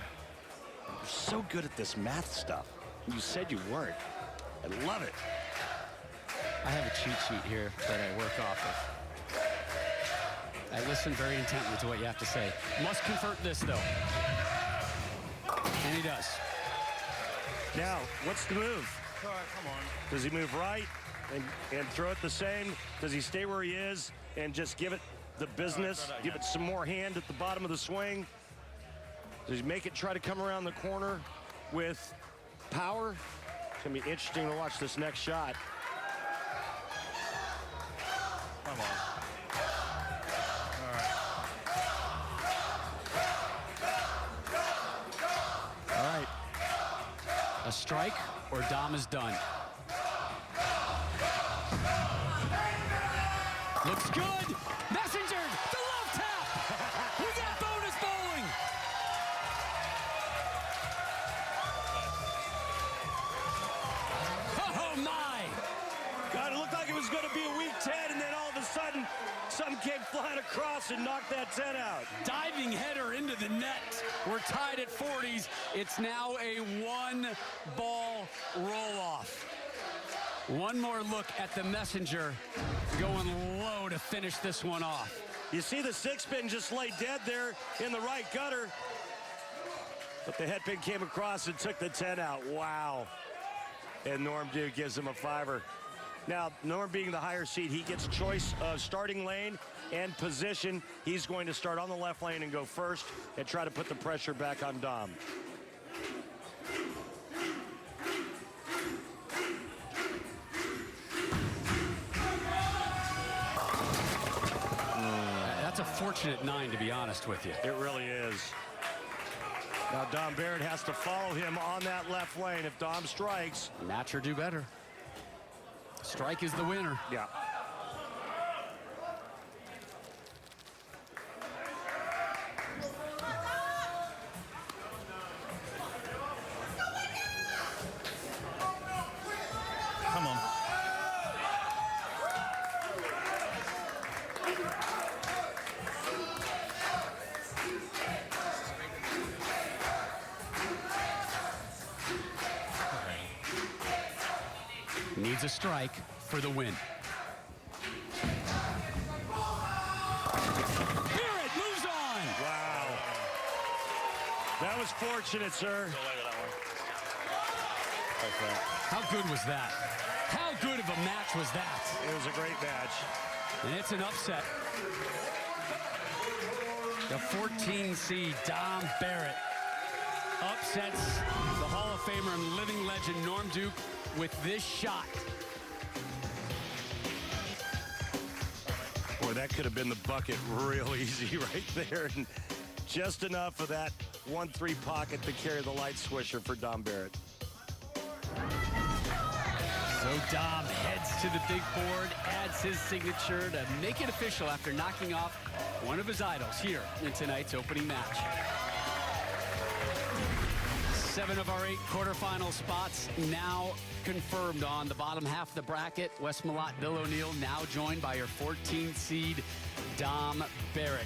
[SPEAKER 2] so good at this math stuff. You said you weren't. I love it.
[SPEAKER 7] I have a cheat sheet here that I work off of. I listen very intently to what you have to say. Must convert this, though. And he does.
[SPEAKER 2] Now, what's the move?
[SPEAKER 6] All right, come on.
[SPEAKER 2] Does he move right and throw it the same? Does he stay where he is and just give it the business, give it some more hand at the bottom of the swing? Does he make it try to come around the corner with power? It's going to be interesting to watch this next shot.
[SPEAKER 6] Come on.
[SPEAKER 2] All right.
[SPEAKER 7] A strike or Dom is done. Looks good. Messenger, the love tap. We got bonus bowling. Oh, my.
[SPEAKER 2] God, it looked like it was going to be a weak 10, and then all of a sudden, something came flying across and knocked that 10 out.
[SPEAKER 7] Diving header into the net. We're tied at 40s. It's now a one-ball roll-off. One more look at the messenger going low to finish this one off.
[SPEAKER 2] You see the six pin just lay dead there in the right gutter. But the head pin came across and took the 10 out. Wow. And Norm Duke gives him a 5er. Now, Norm being the higher seed, he gets choice of starting lane and position. He's going to start on the left lane and go first and try to put the pressure back on Dom.
[SPEAKER 7] That's a fortunate 9, to be honest with you.
[SPEAKER 2] It really is. Now, Dom Barrett has to follow him on that left lane. If Dom strikes,
[SPEAKER 7] Match or do better. Strike is the winner.
[SPEAKER 2] yeah.
[SPEAKER 6] Come on.
[SPEAKER 7] Needs a strike for the win. Barrett moves on.
[SPEAKER 2] Wow. That was fortunate, sir.
[SPEAKER 7] How good was that? How good of a match was that?
[SPEAKER 2] It was a great match.
[SPEAKER 7] And it's an upset. The 14 seed Dom Barrett upsets the Hall of Famer and living legend Norm Duke with this shot.
[SPEAKER 2] Boy, that could have been the bucket real easy right there. And just enough of that 1-3 pocket to carry the light swisher for Dom Barrett.
[SPEAKER 7] So Dom heads to the big board, adds his signature to make it official after knocking off one of his idols here in tonight's opening match. 7 of our 8 quarterfinal spots now confirmed on the bottom half of the bracket. Wes Malott, Bill O'Neill now joined by your 14th seed, Dom Barrett.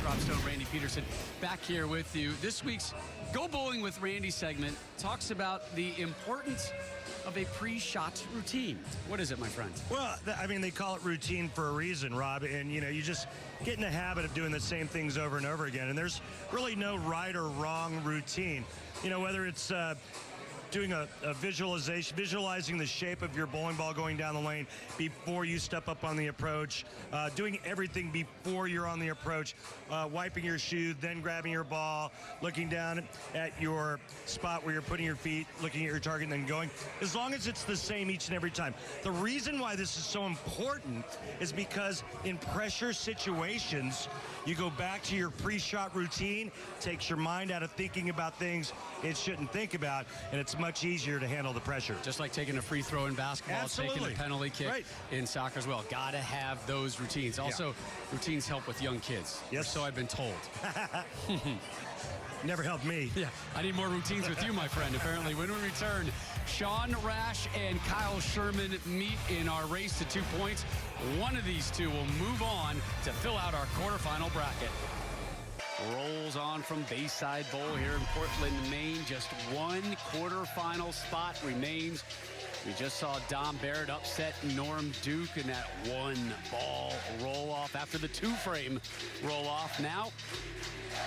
[SPEAKER 7] Rob Stone, Randy Peterson, back here with you. This week's Go Bowling with Randy segment talks about the importance of a pre-shot routine. What is it, my friend?
[SPEAKER 2] Well, I mean, they call it routine for a reason, Rob. And, you know, you just get in the habit of doing the same things over and over again. And there's really no right or wrong routine. You know, whether it's doing a visualization, visualizing the shape of your bowling ball going down the lane before you step up on the approach, doing everything before you're on the approach, wiping your shoe, then grabbing your ball, looking down at your spot where you're putting your feet, looking at your target, and then going. As long as it's the same each and every time. The reason why this is so important is because in pressure situations, you go back to your pre-shot routine, takes your mind out of thinking about things it shouldn't think about, and it's much easier to handle the pressure.
[SPEAKER 7] Just like taking a free throw in basketball,
[SPEAKER 2] Absolutely.
[SPEAKER 7] taking a penalty kick in soccer as well. Got to have those routines. Also, routines help with young kids.
[SPEAKER 2] Yes.
[SPEAKER 7] Or so I've been told.
[SPEAKER 2] Never helped me.
[SPEAKER 7] Yeah, I need more routines with you, my friend. Apparently, when we return, Sean Rash and Kyle Sherman meet in our race to 2 points. One of these two will move on to fill out our quarterfinal bracket. Rolls on from Bayside Bowl here in Portland, Maine. Just one quarterfinal spot remains. We just saw Dom Barrett upset Norm Duke in that one ball roll off after the 2-frame roll off. Now,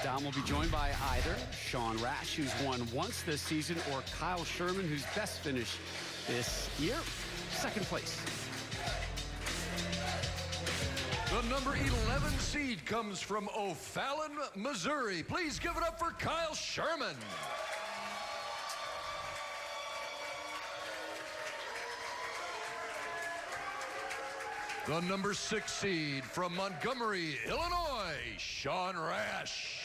[SPEAKER 7] Dom will be joined by either Sean Rash, who's won once this season, or Kyle Sherman, whose best finish this year, second place.
[SPEAKER 3] The number 11 seed comes from O'Fallon, Missouri. Please give it up for Kyle Sherman. The number 6 seed from Montgomery, Illinois, Sean Rash.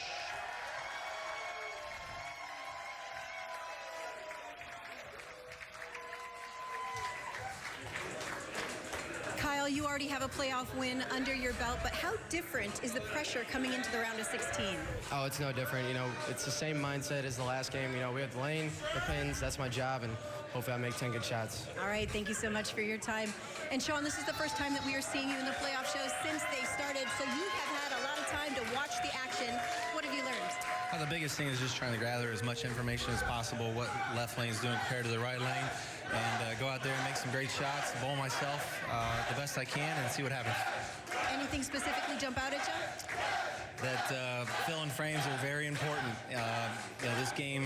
[SPEAKER 4] Kyle, you already have a playoff win under your belt, but how different is the pressure coming into the round of 16?
[SPEAKER 8] Oh, it's no different. You know, it's the same mindset as the last game. You know, we have the lane, the pins, that's my job, and hopefully I make 10 good shots.
[SPEAKER 4] All right, thank you so much for your time. And Sean, this is the first time that we are seeing you in the playoff shows since they started, so you have had a lot of time to watch the action. What have you learned?
[SPEAKER 9] The biggest thing is just trying to gather as much information as possible, what left lane is doing compared to the right lane, and go out there and make some great shots, bowl myself the best I can, and see what happens.
[SPEAKER 4] Anything specifically jump out at you?
[SPEAKER 9] That fill-in frames are very important. You know, this game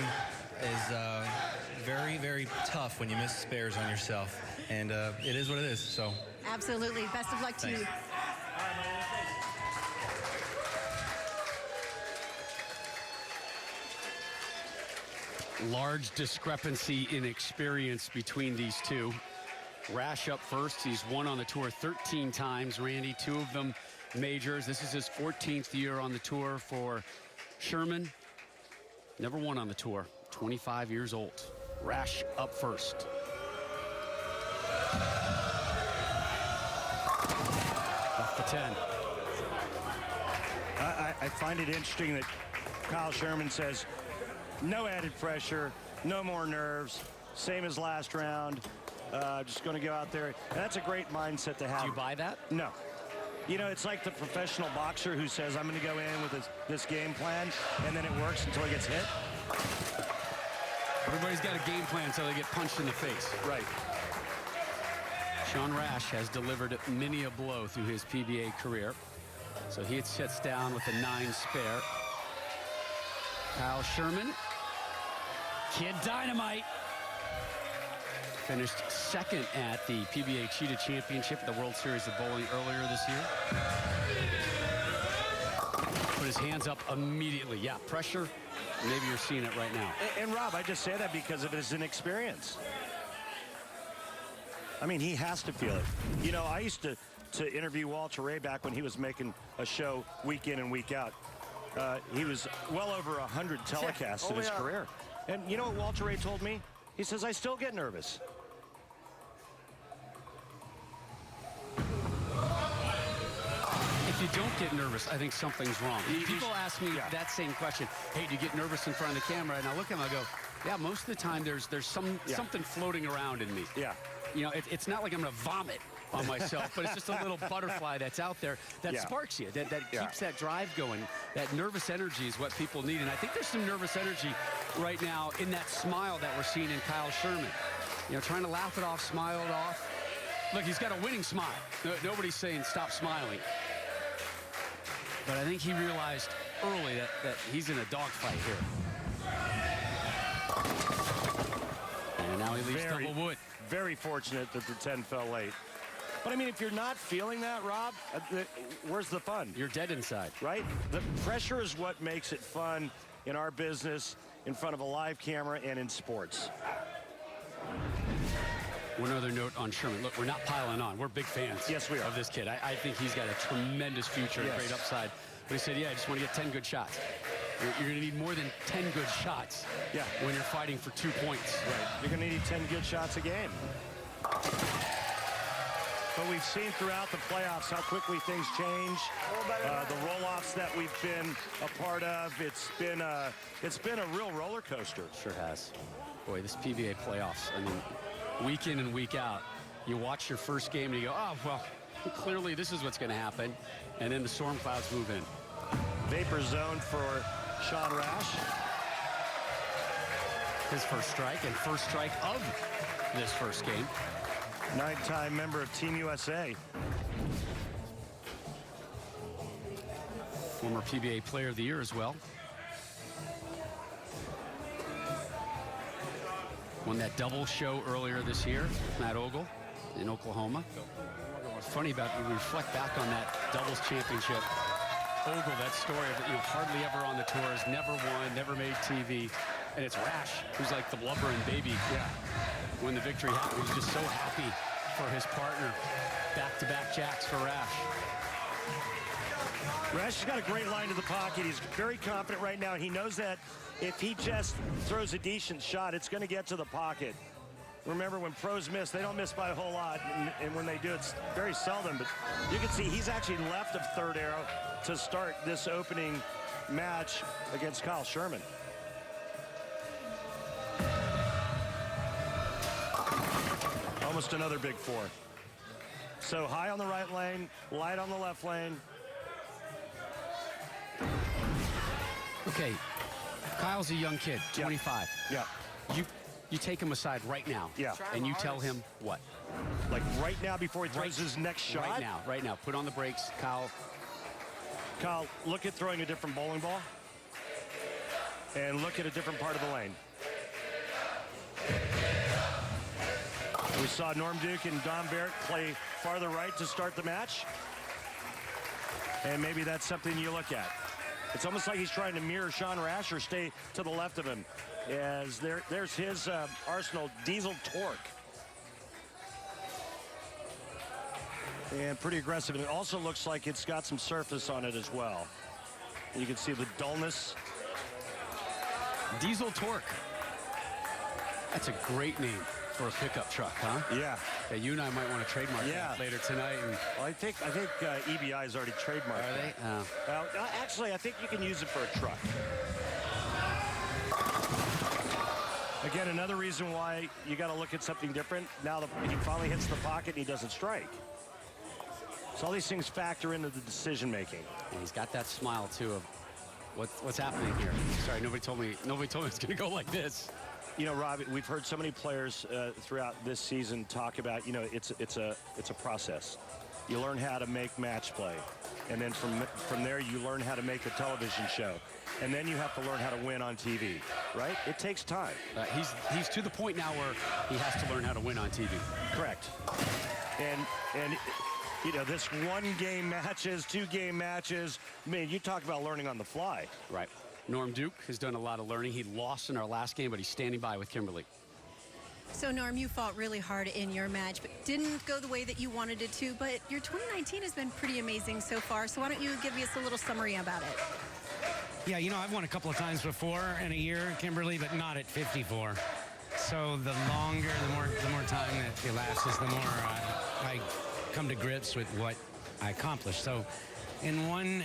[SPEAKER 9] is very, very tough when you miss spares on yourself, and it is what it is. So
[SPEAKER 4] absolutely. Best of luck to you.
[SPEAKER 7] Large discrepancy in experience between these two. Rash up first. He's won on the tour 13 times. Randy, 2 of them majors. This is his 14th year on the tour for Sherman. Never won on the tour. 25 years old. Rash up first. Off the 10.
[SPEAKER 2] I find it interesting that Kyle Sherman says, no added pressure, no more nerves, same as last round. Just going to go out there. And that's a great mindset to have.
[SPEAKER 7] Do you buy that?
[SPEAKER 2] No. You know, it's like the professional boxer who says, I'm going to go in with this game plan, and then it works until he gets hit.
[SPEAKER 7] Everybody's got a game plan until they get punched in the face.
[SPEAKER 2] Right.
[SPEAKER 7] Sean Rash has delivered many a blow through his PBA career. So he sits down with a 9 spare. Kyle Sherman, Kid Dynamite, finished second at the PBA Cheetah Championship at the World Series of Bowling earlier this year. Put his hands up immediately. Yeah, pressure. Maybe you're seeing it right now.
[SPEAKER 2] And Rob, I just say that because of his inexperience. I mean, he has to feel it. You know, I used to interview Walter Ray back when he was making a show week in and week out. He was well over 100 telecasts in his career. And you know what Walter Ray told me? He says, I still get nervous.
[SPEAKER 7] If you don't get nervous, I think something's wrong. People ask me that same question. Hey, do you get nervous in front of the camera? And I look at them, I go, yeah, most of the time there's something floating around in me.
[SPEAKER 2] Yeah.
[SPEAKER 7] You know, it's not like I'm going to vomit on myself, but it's just a little butterfly that's out there that sparks you, that keeps that drive going. That nervous energy is what people need. And I think there's some nervous energy right now in that smile that we're seeing in Kyle Sherman. You know, trying to laugh it off, smile it off. Look, he's got a winning smile. Nobody's saying stop smiling. But I think he realized early that he's in a dogfight here. And now he leaves double wood.
[SPEAKER 2] Very fortunate that the 10 fell late. But I mean, if you're not feeling that, Rob, where's the fun?
[SPEAKER 7] You're dead inside.
[SPEAKER 2] Right? The pressure is what makes it fun in our business, in front of a live camera, and in sports.
[SPEAKER 7] One other note on Sherman. Look, we're not piling on. We're big fans
[SPEAKER 2] Yes, we are.
[SPEAKER 7] of this kid. I think he's got a tremendous future and great upside. But he said, yeah, I just want to get 10 good shots. You're going to need more than 10 good shots when you're fighting for 2 points.
[SPEAKER 2] Right. You're going to need 10 good shots a game. But we've seen throughout the playoffs how quickly things change. The roll-offs that we've been a part of, it's been a real roller coaster.
[SPEAKER 7] Sure has. Boy, this PBA playoffs, I mean, week in and week out, you watch your first game and you go, oh, well, clearly this is what's going to happen. And then the storm clouds move in.
[SPEAKER 2] Vapor zone for Sean Rash.
[SPEAKER 7] His first strike and first strike of this first game.
[SPEAKER 2] 9-time member of Team USA.
[SPEAKER 7] Former PBA Player of the Year as well. Won that double show earlier this year, Matt Ogle in Oklahoma. What's funny about when we reflect back on that doubles championship, Ogle, that story of, hardly ever on the tours, never won, never made TV. And it's Rash, who's like the blubbering baby.
[SPEAKER 2] Yeah.
[SPEAKER 7] When the victory happened, he was just so happy for his partner. Back-to-back jacks for Rash.
[SPEAKER 2] Rash has got a great line to the pocket. He's very confident right now. He knows that if he just throws a decent shot, it's going to get to the pocket. Remember, when pros miss, they don't miss by a whole lot. And when they do, it's very seldom. But you can see he's actually left of third arrow to start this opening match against Kyle Sherman. Almost another big four. So high on the right lane, light on the left lane.
[SPEAKER 7] Okay, Kyle's a young kid, 25.
[SPEAKER 2] Yeah.
[SPEAKER 7] You take him aside right now.
[SPEAKER 2] Yeah.
[SPEAKER 7] And you tell him what?
[SPEAKER 2] Like right now before he throws his next shot?
[SPEAKER 7] Right now. Put on the brakes, Kyle.
[SPEAKER 2] Kyle, look at throwing a different bowling ball. And look at a different part of the lane. We saw Norm Duke and Dom Barrett play farther right to start the match. And maybe that's something you look at. It's almost like he's trying to mirror Sean Rash or stay to the left of him. As there's his arsenal, diesel torque. And pretty aggressive. And it also looks like it's got some surface on it as well. You can see the dullness.
[SPEAKER 7] Diesel torque. That's a great name for a pickup truck, huh?
[SPEAKER 2] Yeah.
[SPEAKER 7] You and I might want to trademark that later tonight. And
[SPEAKER 2] well, I think EBI has already trademarked
[SPEAKER 7] Are they? Oh.
[SPEAKER 2] Well, actually, I think you can use it for a truck. Again, another reason why you got to look at something different. Now he finally hits the pocket and he doesn't strike. So all these things factor into the decision making.
[SPEAKER 7] And he's got that smile too of what's happening here. Sorry, nobody told me it's going to go like this.
[SPEAKER 2] You know, Rob, we've heard so many players throughout this season talk about, it's a process. You learn how to make match play, and then from there you learn how to make a television show, and then you have to learn how to win on TV. Right? It takes time.
[SPEAKER 7] He's to the point now where he has to learn how to win on TV.
[SPEAKER 2] Correct. And this 1-game matches, 2-game matches. I mean, you talk about learning on the fly.
[SPEAKER 7] Right. Norm Duke has done a lot of learning. He lost in our last game, but he's standing by with Kimberly.
[SPEAKER 4] So, Norm, you fought really hard in your match, but didn't go the way that you wanted it to. But your 2019 has been pretty amazing so far. So why don't you give us a little summary about it?
[SPEAKER 5] Yeah, I've won a couple of times before in a year, Kimberly, but not at 54. So the longer, the more time that elapses, the more I come to grips with what I accomplished. So in one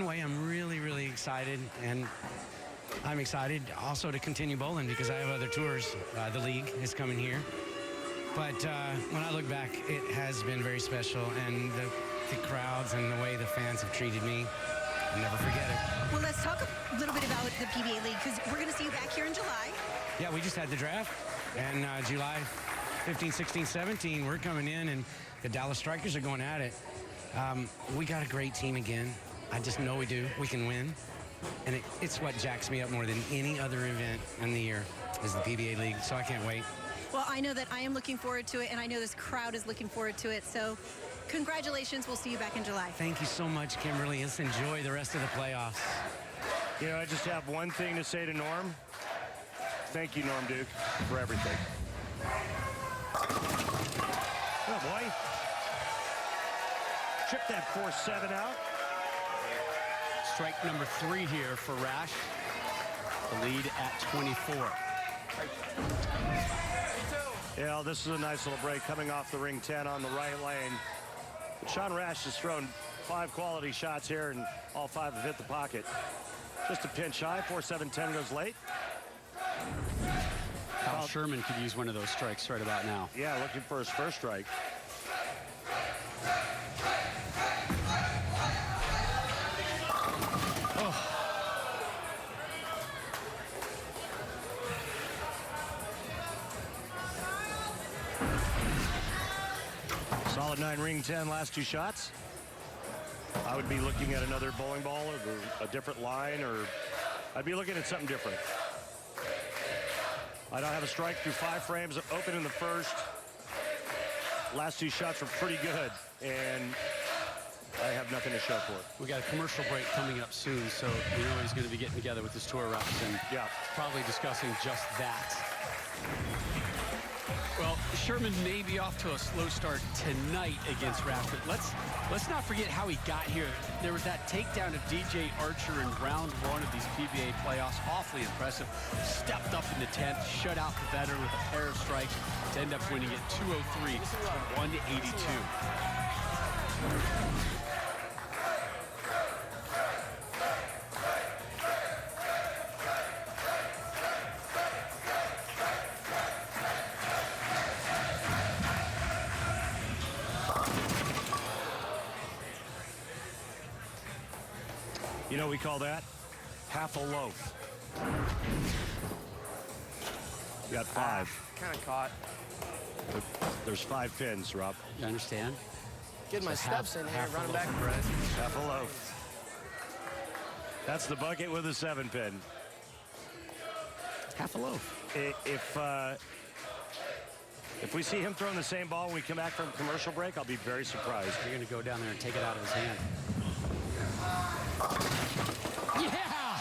[SPEAKER 5] way, I'm really, really excited, and I'm excited also to continue bowling because I have other tours. The league is coming here. But when I look back, it has been very special, and the crowds and the way the fans have treated me, I'll never forget it.
[SPEAKER 4] Well, let's talk a little bit about the PBA League because we're going to see you back here in July.
[SPEAKER 5] Yeah, we just had the draft, and July 15, 16, 17, we're coming in, and the Dallas Strikers are going at it. We got a great team again. I just know we do. We can win. And it's what jacks me up more than any other event in the year is the PBA League. So I can't wait.
[SPEAKER 4] Well, I know that I am looking forward to it, and I know this crowd is looking forward to it. So congratulations. We'll see you back in July.
[SPEAKER 5] Thank you so much, Kimberly. Let's enjoy the rest of the playoffs.
[SPEAKER 2] You know, I just have one thing to say to Norm. Thank you, Norm Duke, for everything. Oh, boy. Trip that 4-7 out.
[SPEAKER 7] Strike number 3 here for Rash. The lead at 24.
[SPEAKER 2] Yeah, this is a nice little break coming off the ring 10 on the right lane. Sean Rash has thrown 5 quality shots here, and all 5 have hit the pocket. Just a pinch high. 4-7-10 goes late.
[SPEAKER 7] Kyle Sherman could use one of those strikes right about now.
[SPEAKER 2] Yeah, looking for his first strike.
[SPEAKER 7] Oh.
[SPEAKER 2] Solid 9 ring 10 last 2 shots. I would be looking at another bowling ball or a different line, or I'd be looking at something different. I don't have a strike through 5 frames. Open in the first. Last 2 shots were pretty good, and I have nothing to show for it.
[SPEAKER 7] We got a commercial break coming up soon, so we know he's going to be getting together with his tour reps and probably discussing just that. Well, Sherman may be off to a slow start tonight against Rash, but let's not forget how he got here. There was that takedown of DJ Archer in round 1 of these PBA playoffs. Awfully impressive. Stepped up in the 10th, shut out the veteran with a pair of strikes to end up winning it 203 to 182.
[SPEAKER 2] You know what we call that? Half a loaf. You got 5.
[SPEAKER 8] Kind of caught.
[SPEAKER 2] There's 5 pins, Rob.
[SPEAKER 7] You understand?
[SPEAKER 8] Getting my steps in here, running back and forth.
[SPEAKER 2] Half a loaf. That's the bucket with a 7 pin.
[SPEAKER 7] Half a loaf.
[SPEAKER 2] If we see him throwing the same ball when we come back from commercial break, I'll be very surprised.
[SPEAKER 7] You're going to go down there and take it out of his hand. Yeah!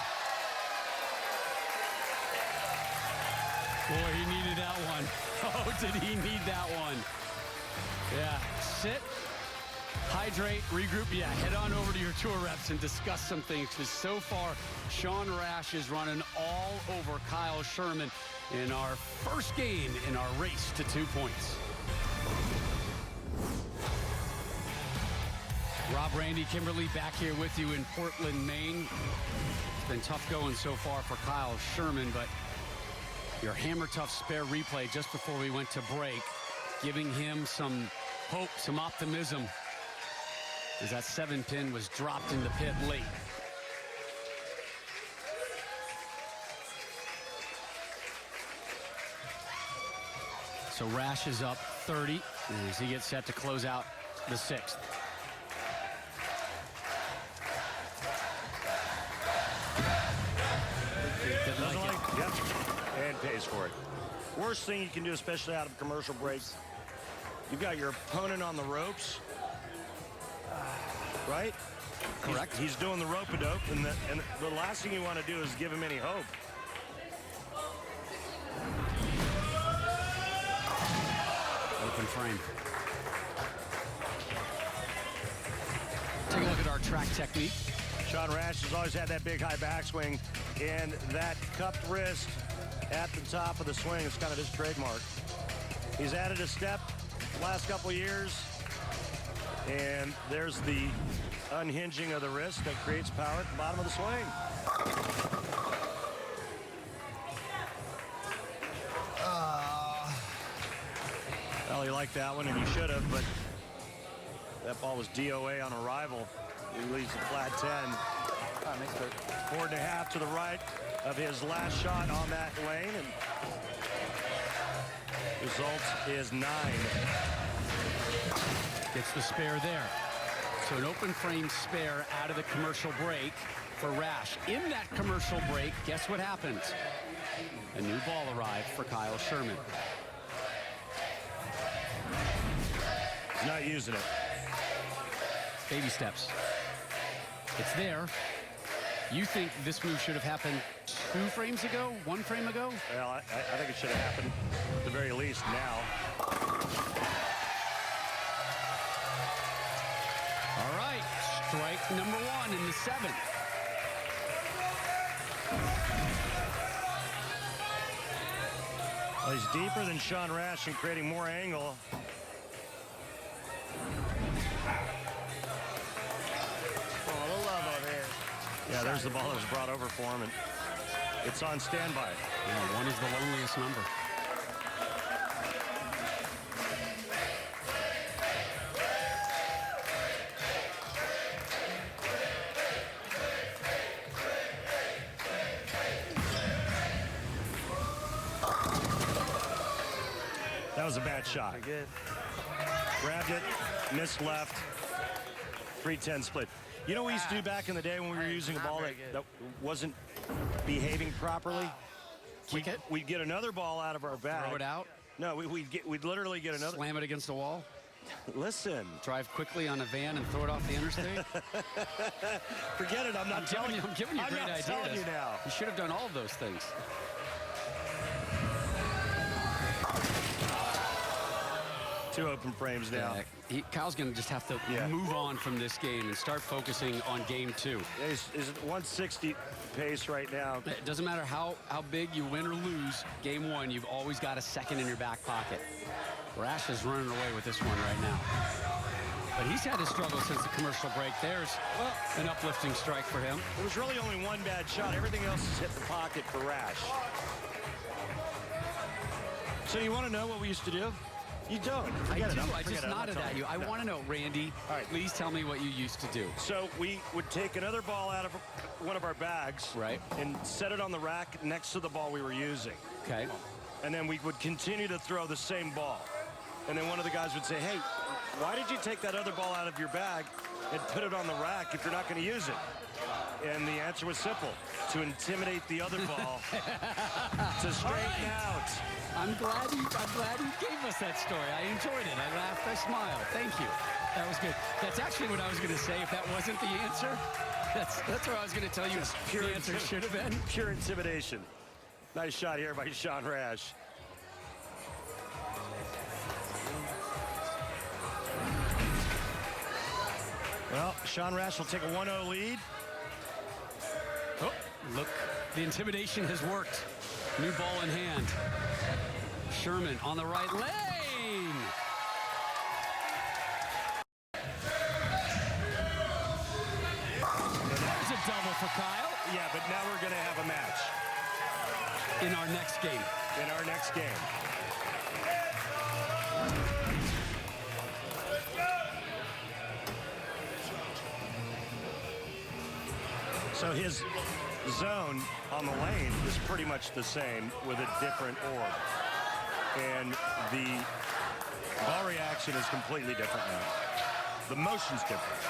[SPEAKER 7] Boy, he needed that one. Oh, did he need that one? Yeah, sit, hydrate, regroup. Yeah, head on over to your tour reps and discuss some things, because so far, Sean Rash is running all over Kyle Sherman in our first game in our race to 2 points. Rob, Randy, Kimberly back here with you in Portland, Maine. It's been tough going so far for Kyle Sherman, but your hammer tough spare replay just before we went to break, giving him some hope, some optimism, as that 7 pin was dropped in the pit late. So Rash is up 30 as he gets set to close out the 6th.
[SPEAKER 2] Yep, and pays for it. Worst thing you can do, especially out of commercial breaks, you've got your opponent on the ropes, right?
[SPEAKER 7] Correct.
[SPEAKER 2] He's doing the rope-a-dope, and the last thing you want to do is give him any hope.
[SPEAKER 7] Open frame. Take a look at our track technique.
[SPEAKER 2] Sean Rash has always had that big high backswing, and that cupped wrist at the top of the swing is kind of his trademark. He's added a step the last couple years, and there's the unhinging of the wrist that creates power at the bottom of the swing. Well, he liked that one, and he should have, but that ball was DOA on arrival. He leaves the flat 10. 4.5 to the right of his last shot on that lane, and result is 9.
[SPEAKER 7] Gets the spare there. So an open frame spare out of the commercial break. for Rash. In that commercial break, guess what happened? A new ball arrived for Kyle Sherman.
[SPEAKER 2] He's not using it.
[SPEAKER 7] Baby steps. It's there. You think this move should have happened 2 frames ago? 1 frame ago?
[SPEAKER 2] Well, I think it should have happened at the very least now.
[SPEAKER 7] All right, strike number 1 in the 7th.
[SPEAKER 2] Well, he's deeper than Sean Rash and creating more angle. Yeah, there's the ball that was brought over for him, and it's on standby.
[SPEAKER 7] Yeah, 1 is the loneliest number.
[SPEAKER 2] That was a bad shot.
[SPEAKER 8] Good.
[SPEAKER 2] Grabbed it, missed left, 3-10 split. You know what we used to do back in the day when we were using a ball that wasn't behaving properly? We'd get another ball out of our bag.
[SPEAKER 7] Throw it out?
[SPEAKER 2] No, we'd literally get another.
[SPEAKER 7] Slam it against the wall?
[SPEAKER 2] Listen.
[SPEAKER 7] Drive quickly on a van and throw it off the interstate?
[SPEAKER 2] Forget it, I'm not telling you.
[SPEAKER 7] I'm giving you great ideas.
[SPEAKER 2] I'm not telling you now.
[SPEAKER 7] You should have done all of those things.
[SPEAKER 2] 2 open frames now.
[SPEAKER 7] Yeah, Kyle's going to just have to move on from this game and start focusing on game 2.
[SPEAKER 2] He's at 160 pace right now.
[SPEAKER 7] It doesn't matter how big you win or lose, game 1, you've always got a second in your back pocket. Rash is running away with this one right now. But he's had his struggle since the commercial break. There's an uplifting strike for him.
[SPEAKER 2] It was really only 1 bad shot. Everything else has hit the pocket for Rash. So you want to know what we used to do? You don't.
[SPEAKER 7] I do. I just nodded at you. I want to know, Randy.
[SPEAKER 2] All right.
[SPEAKER 7] Please tell me what you used to do.
[SPEAKER 2] So we would take another ball out of one of our bags,
[SPEAKER 7] right,
[SPEAKER 2] and set it on the rack next to the ball we were using.
[SPEAKER 7] Okay.
[SPEAKER 2] And then we would continue to throw the same ball. And then one of the guys would say, "Hey, why did you take that other ball out of your bag and put it on the rack if you're not going to use it?" And the answer was simple: to intimidate the other ball to straighten out.
[SPEAKER 7] I'm glad you gave us that story. I enjoyed it. I laughed. I smiled. Thank you. That was good. That's actually what I was going to say. If that wasn't the answer, that's what I was going to tell you. The answer should have been
[SPEAKER 2] pure intimidation. Nice shot here by Sean Rash. Well, Sean Rash will take a 1-0 lead.
[SPEAKER 7] Oh, look, the intimidation has worked. New ball in hand. Sherman on the right lane. There's a double for Kyle.
[SPEAKER 2] Yeah, but now we're going to have a match.
[SPEAKER 7] In our next game.
[SPEAKER 2] In our next game. So his zone on the lane is pretty much the same with a different orb. And the ball reaction is completely different now. The motion's different.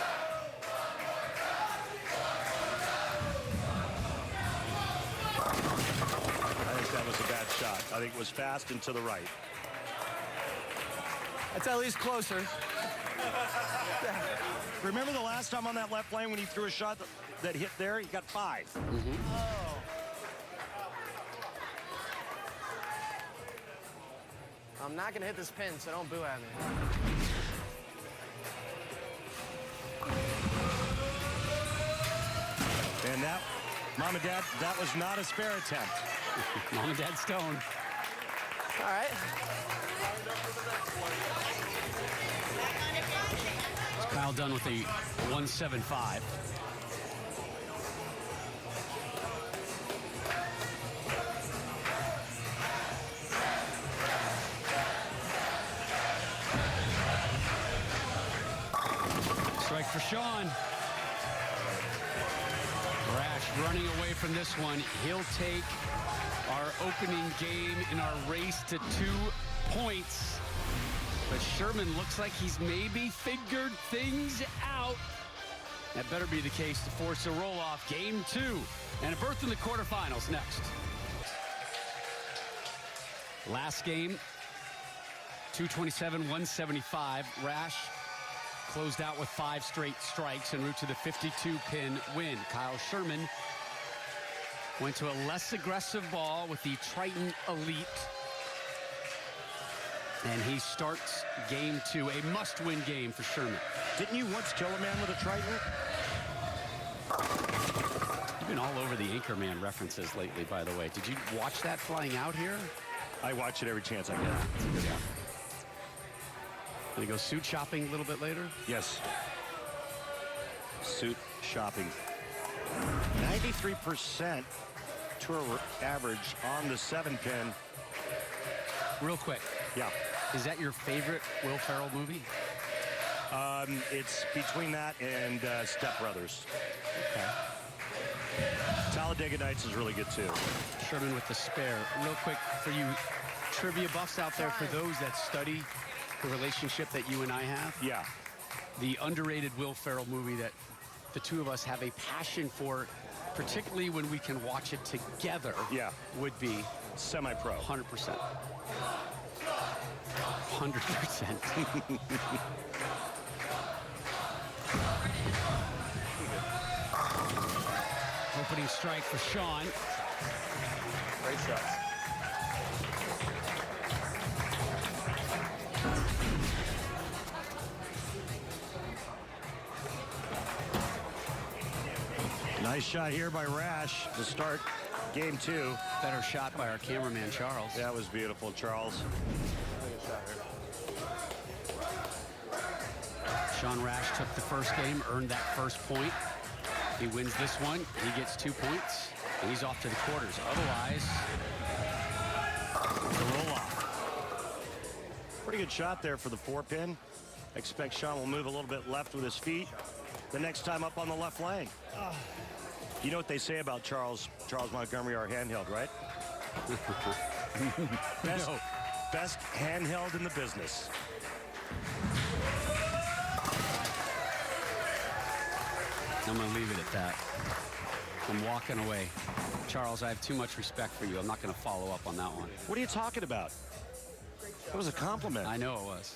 [SPEAKER 2] I think that was a bad shot. I think it was fast and to the right.
[SPEAKER 8] That's at least closer.
[SPEAKER 2] Remember the last time on that left lane when he threw a shot that hit there? He got 5.
[SPEAKER 8] Mm-hmm. Oh. I'm not going to hit this pin, so don't boo at me.
[SPEAKER 2] And that, Mom and Dad, that was not a spare attempt.
[SPEAKER 7] Mom and Dad Stone.
[SPEAKER 8] All right.
[SPEAKER 7] Kyle done with a 175. Strike for Sean. Rash running away from this one. He'll take our opening game in our race to 2 points. But Sherman looks like he's maybe figured things out. That better be the case to force a roll-off. Game 2. And a berth in the quarterfinals next. Last game, 227-175. Rash closed out with 5 straight strikes en route to the 52-pin win. Kyle Sherman went to a less aggressive ball with the Triton Elite. And he starts game 2, a must-win game for Sherman.
[SPEAKER 2] Didn't you once kill a man with a Triton?
[SPEAKER 7] You've been all over the Anchorman references lately, by the way. Did you watch that flying out here?
[SPEAKER 2] I watch it every chance I get.
[SPEAKER 7] Yeah. Gonna go suit shopping a little bit later?
[SPEAKER 2] Yes. Suit shopping. 93% tour average on the 7-pin.
[SPEAKER 7] Real quick.
[SPEAKER 2] Yeah.
[SPEAKER 7] Is that your favorite Will Ferrell movie?
[SPEAKER 2] It's between that and Step Brothers.
[SPEAKER 7] Okay.
[SPEAKER 2] Talladega Nights is really good too.
[SPEAKER 7] Sherman with the spare. Real quick for you trivia buffs out there, for those that study the relationship that you and I have.
[SPEAKER 2] Yeah.
[SPEAKER 7] The underrated Will Ferrell movie that the two of us have a passion for, particularly when we can watch it together,
[SPEAKER 2] yeah,
[SPEAKER 7] would be
[SPEAKER 2] Semi-Pro.
[SPEAKER 7] 100%. 100%. Opening strike for Sean.
[SPEAKER 2] Great shot. Nice shot here by Rash to start game 2.
[SPEAKER 7] Better shot by our cameraman, Charles.
[SPEAKER 2] That was beautiful, Charles.
[SPEAKER 7] Sean Rash took the first game, earned that first point. He wins this one, he gets 2 points, and he's off to the quarters. Otherwise, the roll-off.
[SPEAKER 2] Pretty good shot there for the 4-pin. Expect Sean will move a little bit left with his feet the next time up on the left lane. You know what they say about Charles Montgomery, our handheld, right? Best handheld in the business.
[SPEAKER 7] I'm going to leave it at that. I'm walking away. Charles, I have too much respect for you. I'm not going to follow up on that one.
[SPEAKER 2] What are you talking about? It was a compliment.
[SPEAKER 7] I know it was.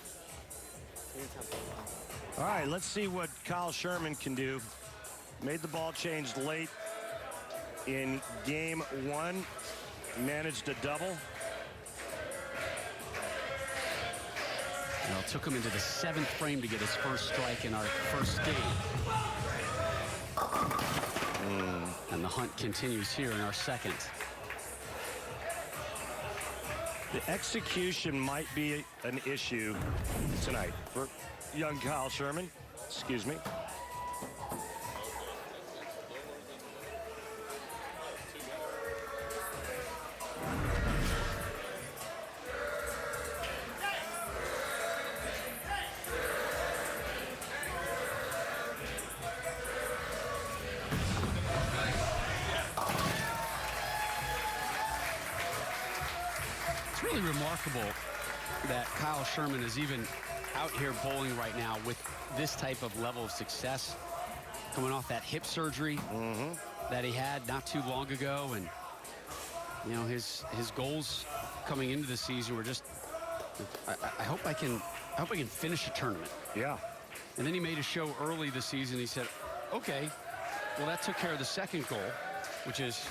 [SPEAKER 2] All right, let's see what Kyle Sherman can do. Made the ball change late in game 1. Managed a double.
[SPEAKER 7] Well, it took him into the 7th frame to get his first strike in our first game. And the hunt continues here in our second.
[SPEAKER 2] The execution might be an issue tonight for young Kyle Sherman. Excuse me.
[SPEAKER 7] Really remarkable that Kyle Sherman is even out here bowling right now with this type of level of success, coming off that hip surgery that he had not too long ago. And you know, his goals coming into the season were just, I hope I can finish a tournament.
[SPEAKER 2] Yeah.
[SPEAKER 7] And then he made a show early this season. He said, okay, well, that took care of the second goal, which is,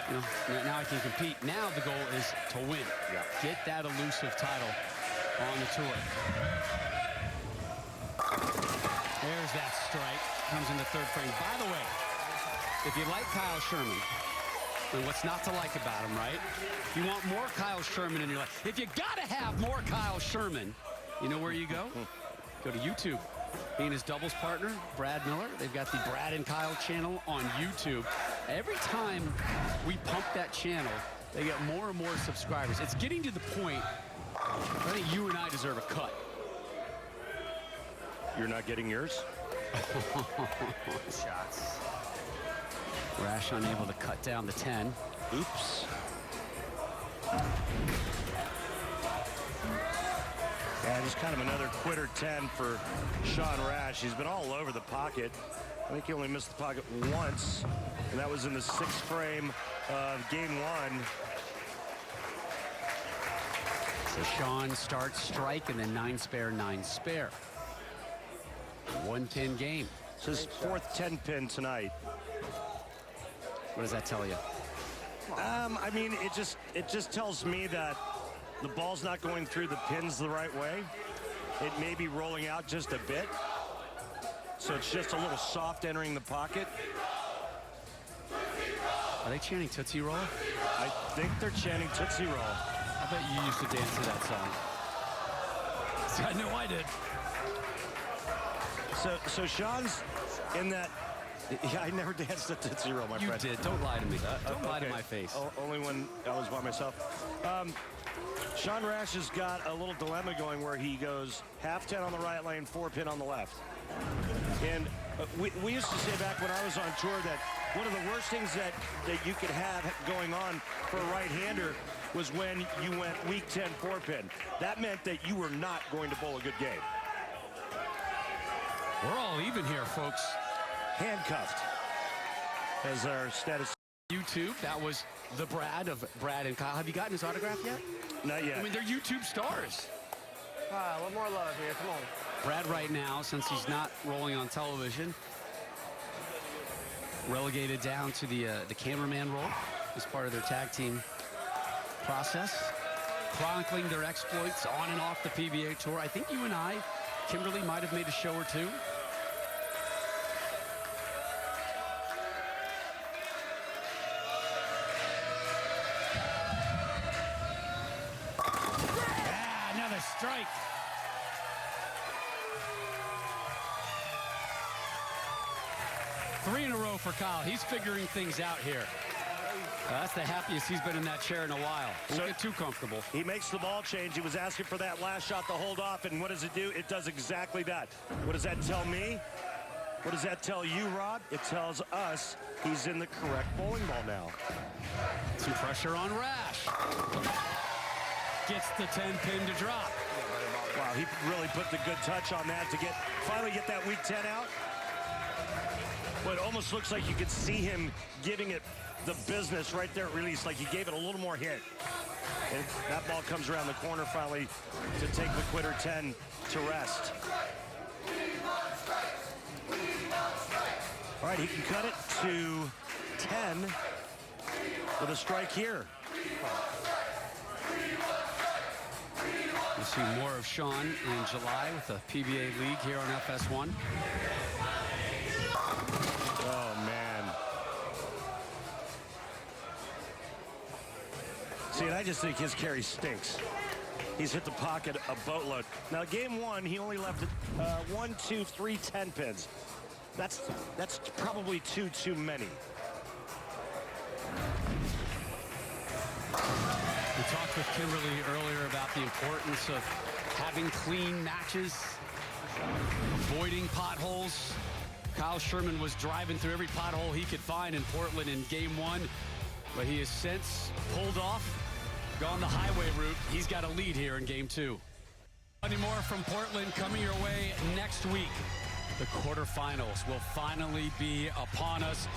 [SPEAKER 7] you know, now I can compete. Now the goal is to win.
[SPEAKER 2] Yeah.
[SPEAKER 7] Get that elusive title on the tour. There's that strike. Comes in the 3rd frame. By the way, if you like Kyle Sherman, and what's not to like about him, right? If you want more Kyle Sherman in your life, if you gotta have more Kyle Sherman, you know where you go? Go to YouTube. He and his doubles partner, Brad Miller, they've got the Brad and Kyle channel on YouTube. Every time we pump that channel, they get more and more subscribers. It's getting to the point, I think you and I deserve a cut.
[SPEAKER 2] You're not getting yours?
[SPEAKER 7] Shots. Rash unable to cut down the 10.
[SPEAKER 2] Oops. Yeah, just kind of another quitter 10 for Sean Rash. He's been all over the pocket. I think he only missed the pocket once, and that was in the 6th frame of game 1.
[SPEAKER 7] So Sean starts strike and then 9 spare, 9 spare. 1-pin game.
[SPEAKER 2] It's his 4th 10-pin tonight.
[SPEAKER 7] What does that tell you?
[SPEAKER 2] I mean, it just tells me that the ball's not going through the pins the right way. It may be rolling out just a bit. So it's just a little soft entering the pocket.
[SPEAKER 7] Are they chanting Tootsie Roll?
[SPEAKER 2] I think they're chanting Tootsie Roll.
[SPEAKER 7] I bet you used to dance to that song.
[SPEAKER 1] See, I know I did.
[SPEAKER 2] So Sean's in that. Yeah, I never danced at Tootsie Roll, my friend.
[SPEAKER 7] You did. Don't lie to me. Don't lie to my face.
[SPEAKER 2] Only when I was by myself. Sean Rash has got a little dilemma going where he goes half 10 on the right lane, 4-pin on the left. And we used to say back when I was on tour that one of the worst things that you could have going on for a right-hander was when you went weak 10 4-pin. That meant that you were not going to bowl a good game.
[SPEAKER 1] We're all even here, folks.
[SPEAKER 2] Handcuffed as our status.
[SPEAKER 7] YouTube, that was the Brad of Brad and Kyle. Have you gotten his autograph yet?
[SPEAKER 2] Not yet.
[SPEAKER 7] I mean, they're YouTube stars.
[SPEAKER 8] A little more love here. Come on.
[SPEAKER 7] Brad right now, since he's not rolling on television, relegated down to the cameraman role as part of their tag team process, chronicling their exploits on and off the PBA tour. I think you and I, Kimberly, might have made a show or two.
[SPEAKER 1] Another strike. Three in a row for Kyle. He's figuring things out here.
[SPEAKER 7] That's the happiest he's been in that chair in a while. Don't get too comfortable.
[SPEAKER 2] He makes the ball change. He was asking for that last shot to hold off, and what does it do? It does exactly that. What does that tell me? What does that tell you, Rob? It tells us he's in the correct bowling ball now.
[SPEAKER 7] Some pressure on Rash.
[SPEAKER 1] Gets the 10-pin to drop.
[SPEAKER 2] Wow, he really put the good touch on that to finally get that weak 10 out. But it almost looks like you could see him giving it the business right there at release, like he gave it a little more hit. And that ball comes around the corner finally to take the quitter 10 to rest. All right, he can cut it to 10 with a strike here.
[SPEAKER 7] We'll see more of Sean in July with the PBA League here on FS1.
[SPEAKER 2] Oh, man. See, and I just think his carry stinks. He's hit the pocket a boatload. Now, game 1, he only left 1, 2, 3 10 pins. That's probably two too many.
[SPEAKER 7] We talked with Kimberly earlier about the importance of having clean matches, avoiding potholes. Kyle Sherman was driving through every pothole he could find in Portland in game 1, but he has since pulled off, gone the highway route. He's got a lead here in game 2.
[SPEAKER 1] Plenty more from Portland coming your way next week.
[SPEAKER 7] The quarterfinals will finally be upon us,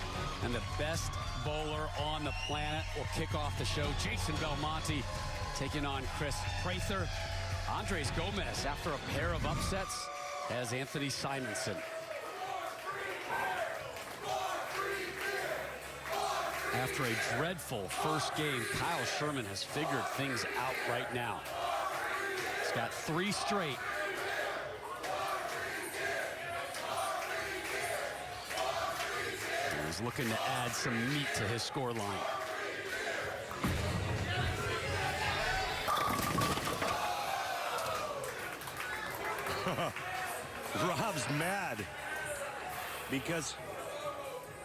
[SPEAKER 7] and the best bowler on the planet will kick off the show. Jason Belmonte taking on Chris Prather. Andres Gomez, after a pair of upsets, has Anthony Simonson. After a dreadful first game, Kyle Sherman has figured things out right now. He's got 3 straight. And he's looking to add some meat to his score line.
[SPEAKER 2] Rob's mad because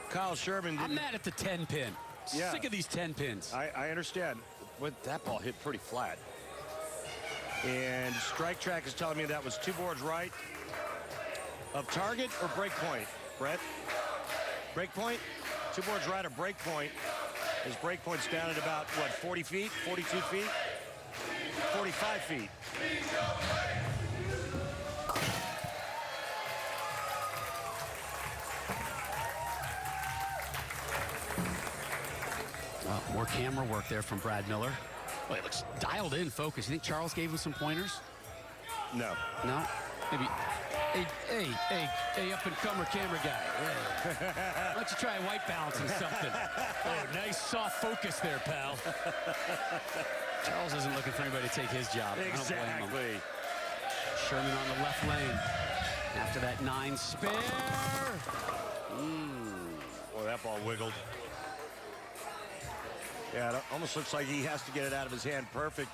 [SPEAKER 2] Kyle Sherman didn't.
[SPEAKER 7] I'm mad at the 10 pin.
[SPEAKER 2] Yeah.
[SPEAKER 7] Sick of these 10 pins.
[SPEAKER 2] I understand, but that ball hit pretty flat. And Strike Track is telling me that was 2 boards right of target or break point, Brett? Break point? 2 boards right of break point. His break point's down at about, what, 40 feet, 42 feet, 45 feet.
[SPEAKER 7] More camera work there from Brad Miller. Oh, he looks dialed in, focused. You think Charles gave him some pointers?
[SPEAKER 2] No.
[SPEAKER 7] No? Maybe, hey, up-and-comer camera guy. Yeah. Why don't you try white balancing something? Oh, nice soft focus there, pal. Charles isn't looking for anybody to take his job.
[SPEAKER 2] Exactly.
[SPEAKER 7] I don't blame him. Sherman on the left lane. After that 9 spare.
[SPEAKER 2] Boy, that ball wiggled. Yeah, it almost looks like he has to get it out of his hand perfect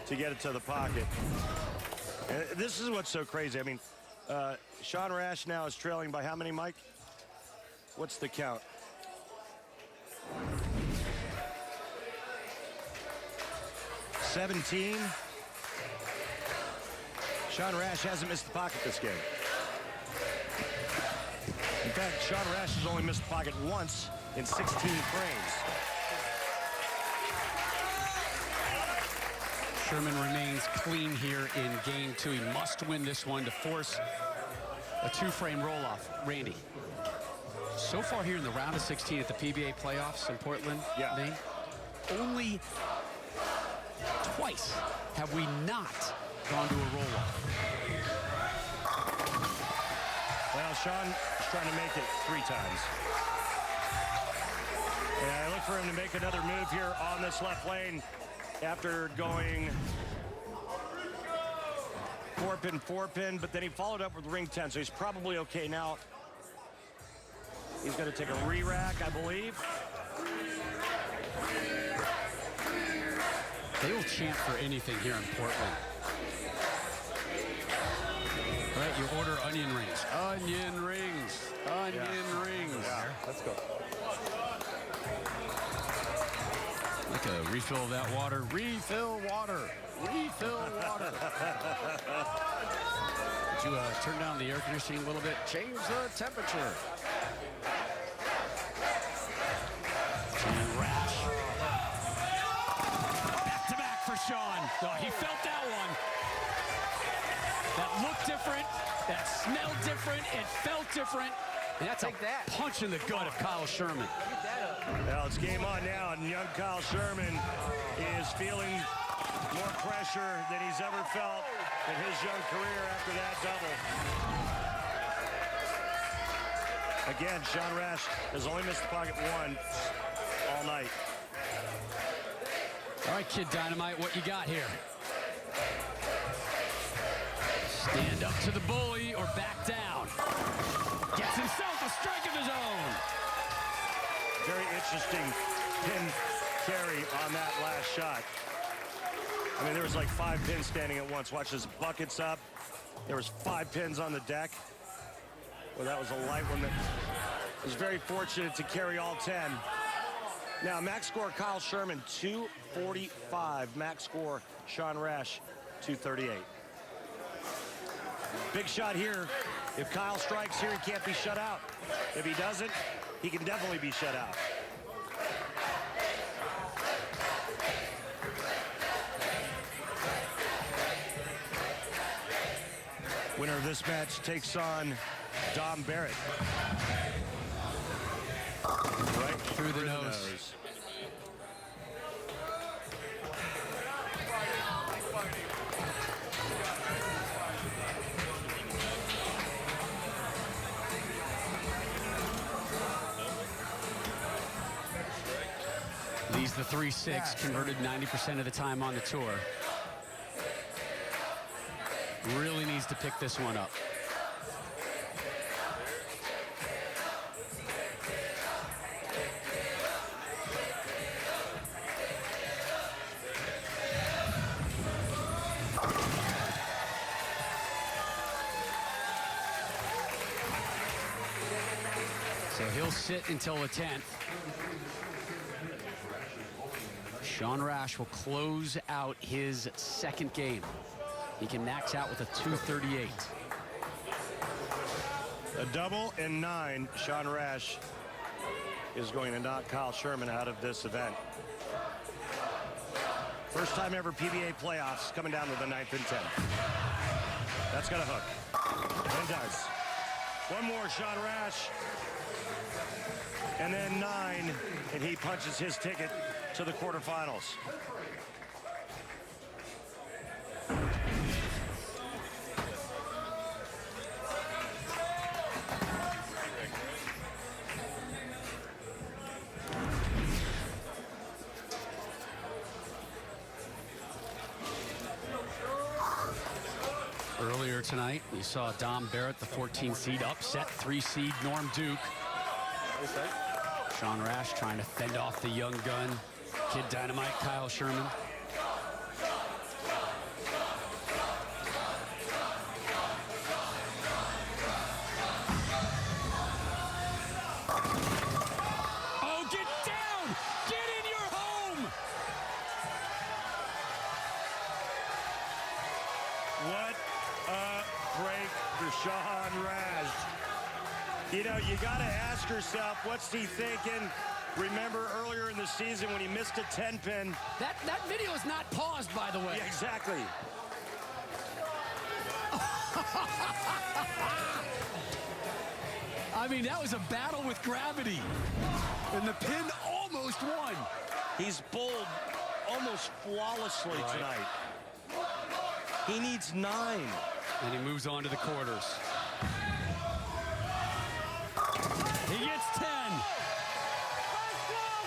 [SPEAKER 2] to get it to the pocket. And this is what's so crazy. I mean, Sean Rash now is trailing by how many, Mike? What's the count? $17. Sean Rash hasn't missed the pocket this game. In fact, Sean Rash has only missed the pocket once in 16 frames.
[SPEAKER 7] Sherman remains clean here in game 2. He must win this one to force a 2-frame roll-off. Randy, so far here in the round of 16 at the PBA playoffs in Portland, Maine, only twice have we not gone to a roll-off.
[SPEAKER 2] Well, Sean is trying to make it 3 times. And I look for him to make another move here on this left lane after going 4-pin, but then he followed up with ring 10, so he's probably okay now. He's going to take a re-rack, I believe.
[SPEAKER 7] They will chant for anything here in Portland. All right, you order onion rings. Onion rings. Onion rings.
[SPEAKER 2] Yeah, let's go.
[SPEAKER 7] Like a refill of that water. Refill water. Refill water. Did you turn down the air conditioning a little bit? Change the temperature. Rash. Back to back for Sean. Oh, he felt that one. That looked different. That smelled different. It felt different. And that's a punch in the gut of Kyle Sherman.
[SPEAKER 2] Well, it's game on now, and young Kyle Sherman is feeling more pressure than he's ever felt in his young career after that double. Again, Sean Rash has only missed the pocket once all night.
[SPEAKER 7] All right, Kid Dynamite, what you got here? Stand up to the bully or back down. Gets himself a strike of his own.
[SPEAKER 2] Very interesting pin carry on that last shot. I mean, there was like 5 pins standing at once. Watch his buckets up. There was 5 pins on the deck. Well, that was a light one that was very fortunate to carry all 10. Now, max score Kyle Sherman, 245. Max score Sean Rash, 238. Big shot here. If Kyle strikes here, he can't be shut out. If he doesn't, he can definitely be shut out. Winner of this match takes on Dom Barrett. Right
[SPEAKER 7] through the nose. Leads the 3-6, converted 90% of the time on the tour. Really needs to pick this one up. So he'll sit until the 10th. Sean Rash will close out his second game. He can max out with a 238.
[SPEAKER 2] A double and 9. Sean Rash is going to knock Kyle Sherman out of this event. First time ever PBA playoffs coming down to the 9th and 10th. That's got a hook. And does. One more, Sean Rash. And then 9, and he punches his ticket to the quarterfinals.
[SPEAKER 7] Earlier tonight, you saw Dom Barrett, the 14 seed, upset 3 seed Norm Duke. Sean Rash trying to fend off the young gun, Kid Dynamite, Kyle Sherman.
[SPEAKER 1] Oh, get down! Get in your home!
[SPEAKER 2] What a break for Sean Rash. You know, you got to ask yourself, what's he thinking? Remember earlier in the season when he missed a 10-pin?
[SPEAKER 7] That video is not paused, by the way.
[SPEAKER 2] Yeah, exactly.
[SPEAKER 7] I mean, that was a battle with gravity. And the pin almost won.
[SPEAKER 2] He's bowled almost flawlessly tonight. He needs 9.
[SPEAKER 7] And he moves on to the quarters.
[SPEAKER 1] He gets 10.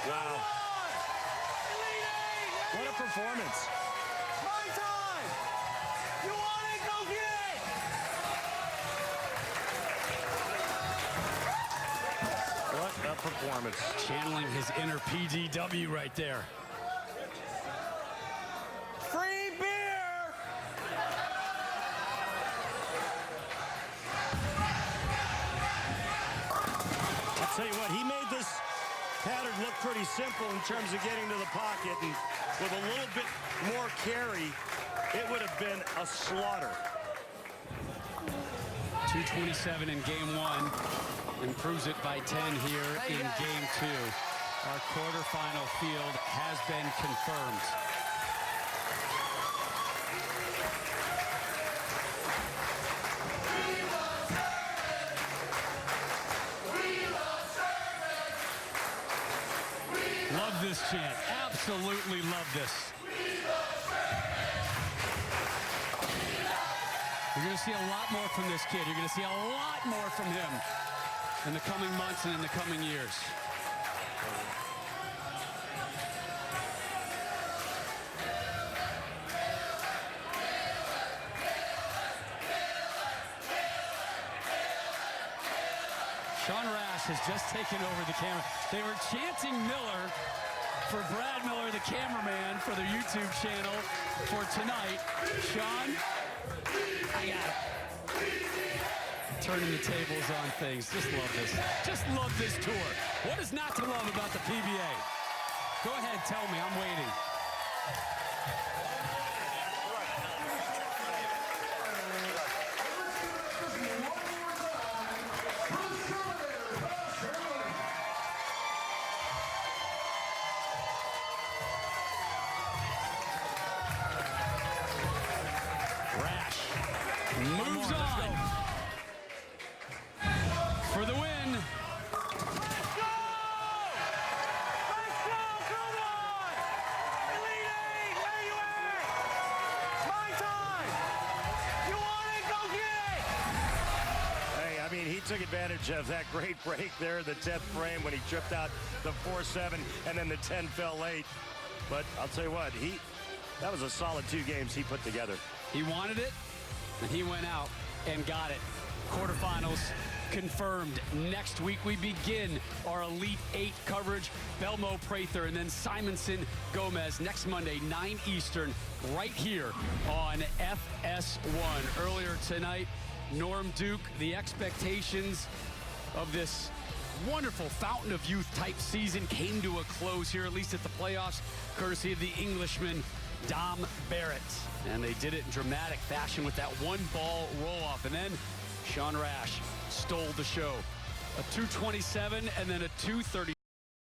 [SPEAKER 2] Wow. What a performance. What a performance.
[SPEAKER 7] Channeling his inner PGW right there.
[SPEAKER 2] Free beer! I'll tell you what, he made this pattern look pretty simple in terms of getting to the pocket, and with a little bit more carry, it would have been a slaughter.
[SPEAKER 7] 2:27 in game 1. Improves it by 10 here in game 2. Our quarterfinal field has been confirmed.
[SPEAKER 1] Love this chant. Absolutely love this. You're going to see a lot more from this kid. You're going to see a lot more from him in the coming months and in the coming years. Sean Rash has just taken over the camera. They were chanting Miller for Brad Miller, the cameraman, for their YouTube channel for tonight. Sean, I got it. Turning the tables on things. Just love this. Just love this tour. What is not to love about the PBA? Go ahead, tell me. I'm waiting. Moves on for the win.
[SPEAKER 10] Let's go! Come on! Elite 8, where you at? My time! You want it? Go get it!
[SPEAKER 2] Hey, I mean, he took advantage of that great break there in the 10th frame when he tripped out the 4-7 and then the 10 fell late. But I'll tell you what, that was a solid 2 games he put together.
[SPEAKER 1] He wanted it, and he went out and got it. Quarterfinals confirmed. Next week we begin our Elite 8 coverage. Belmo Prather and then Simonson Gomez next Monday, 9 Eastern, right here on FS1. Earlier tonight, Norm Duke, the expectations of this wonderful fountain of youth type season came to a close here, at least at the playoffs, courtesy of the Englishman Dom Barrett. And they did it in dramatic fashion with that 1-ball roll-off. And then Sean Rash stole the show. A 2:27 and then a 2:30.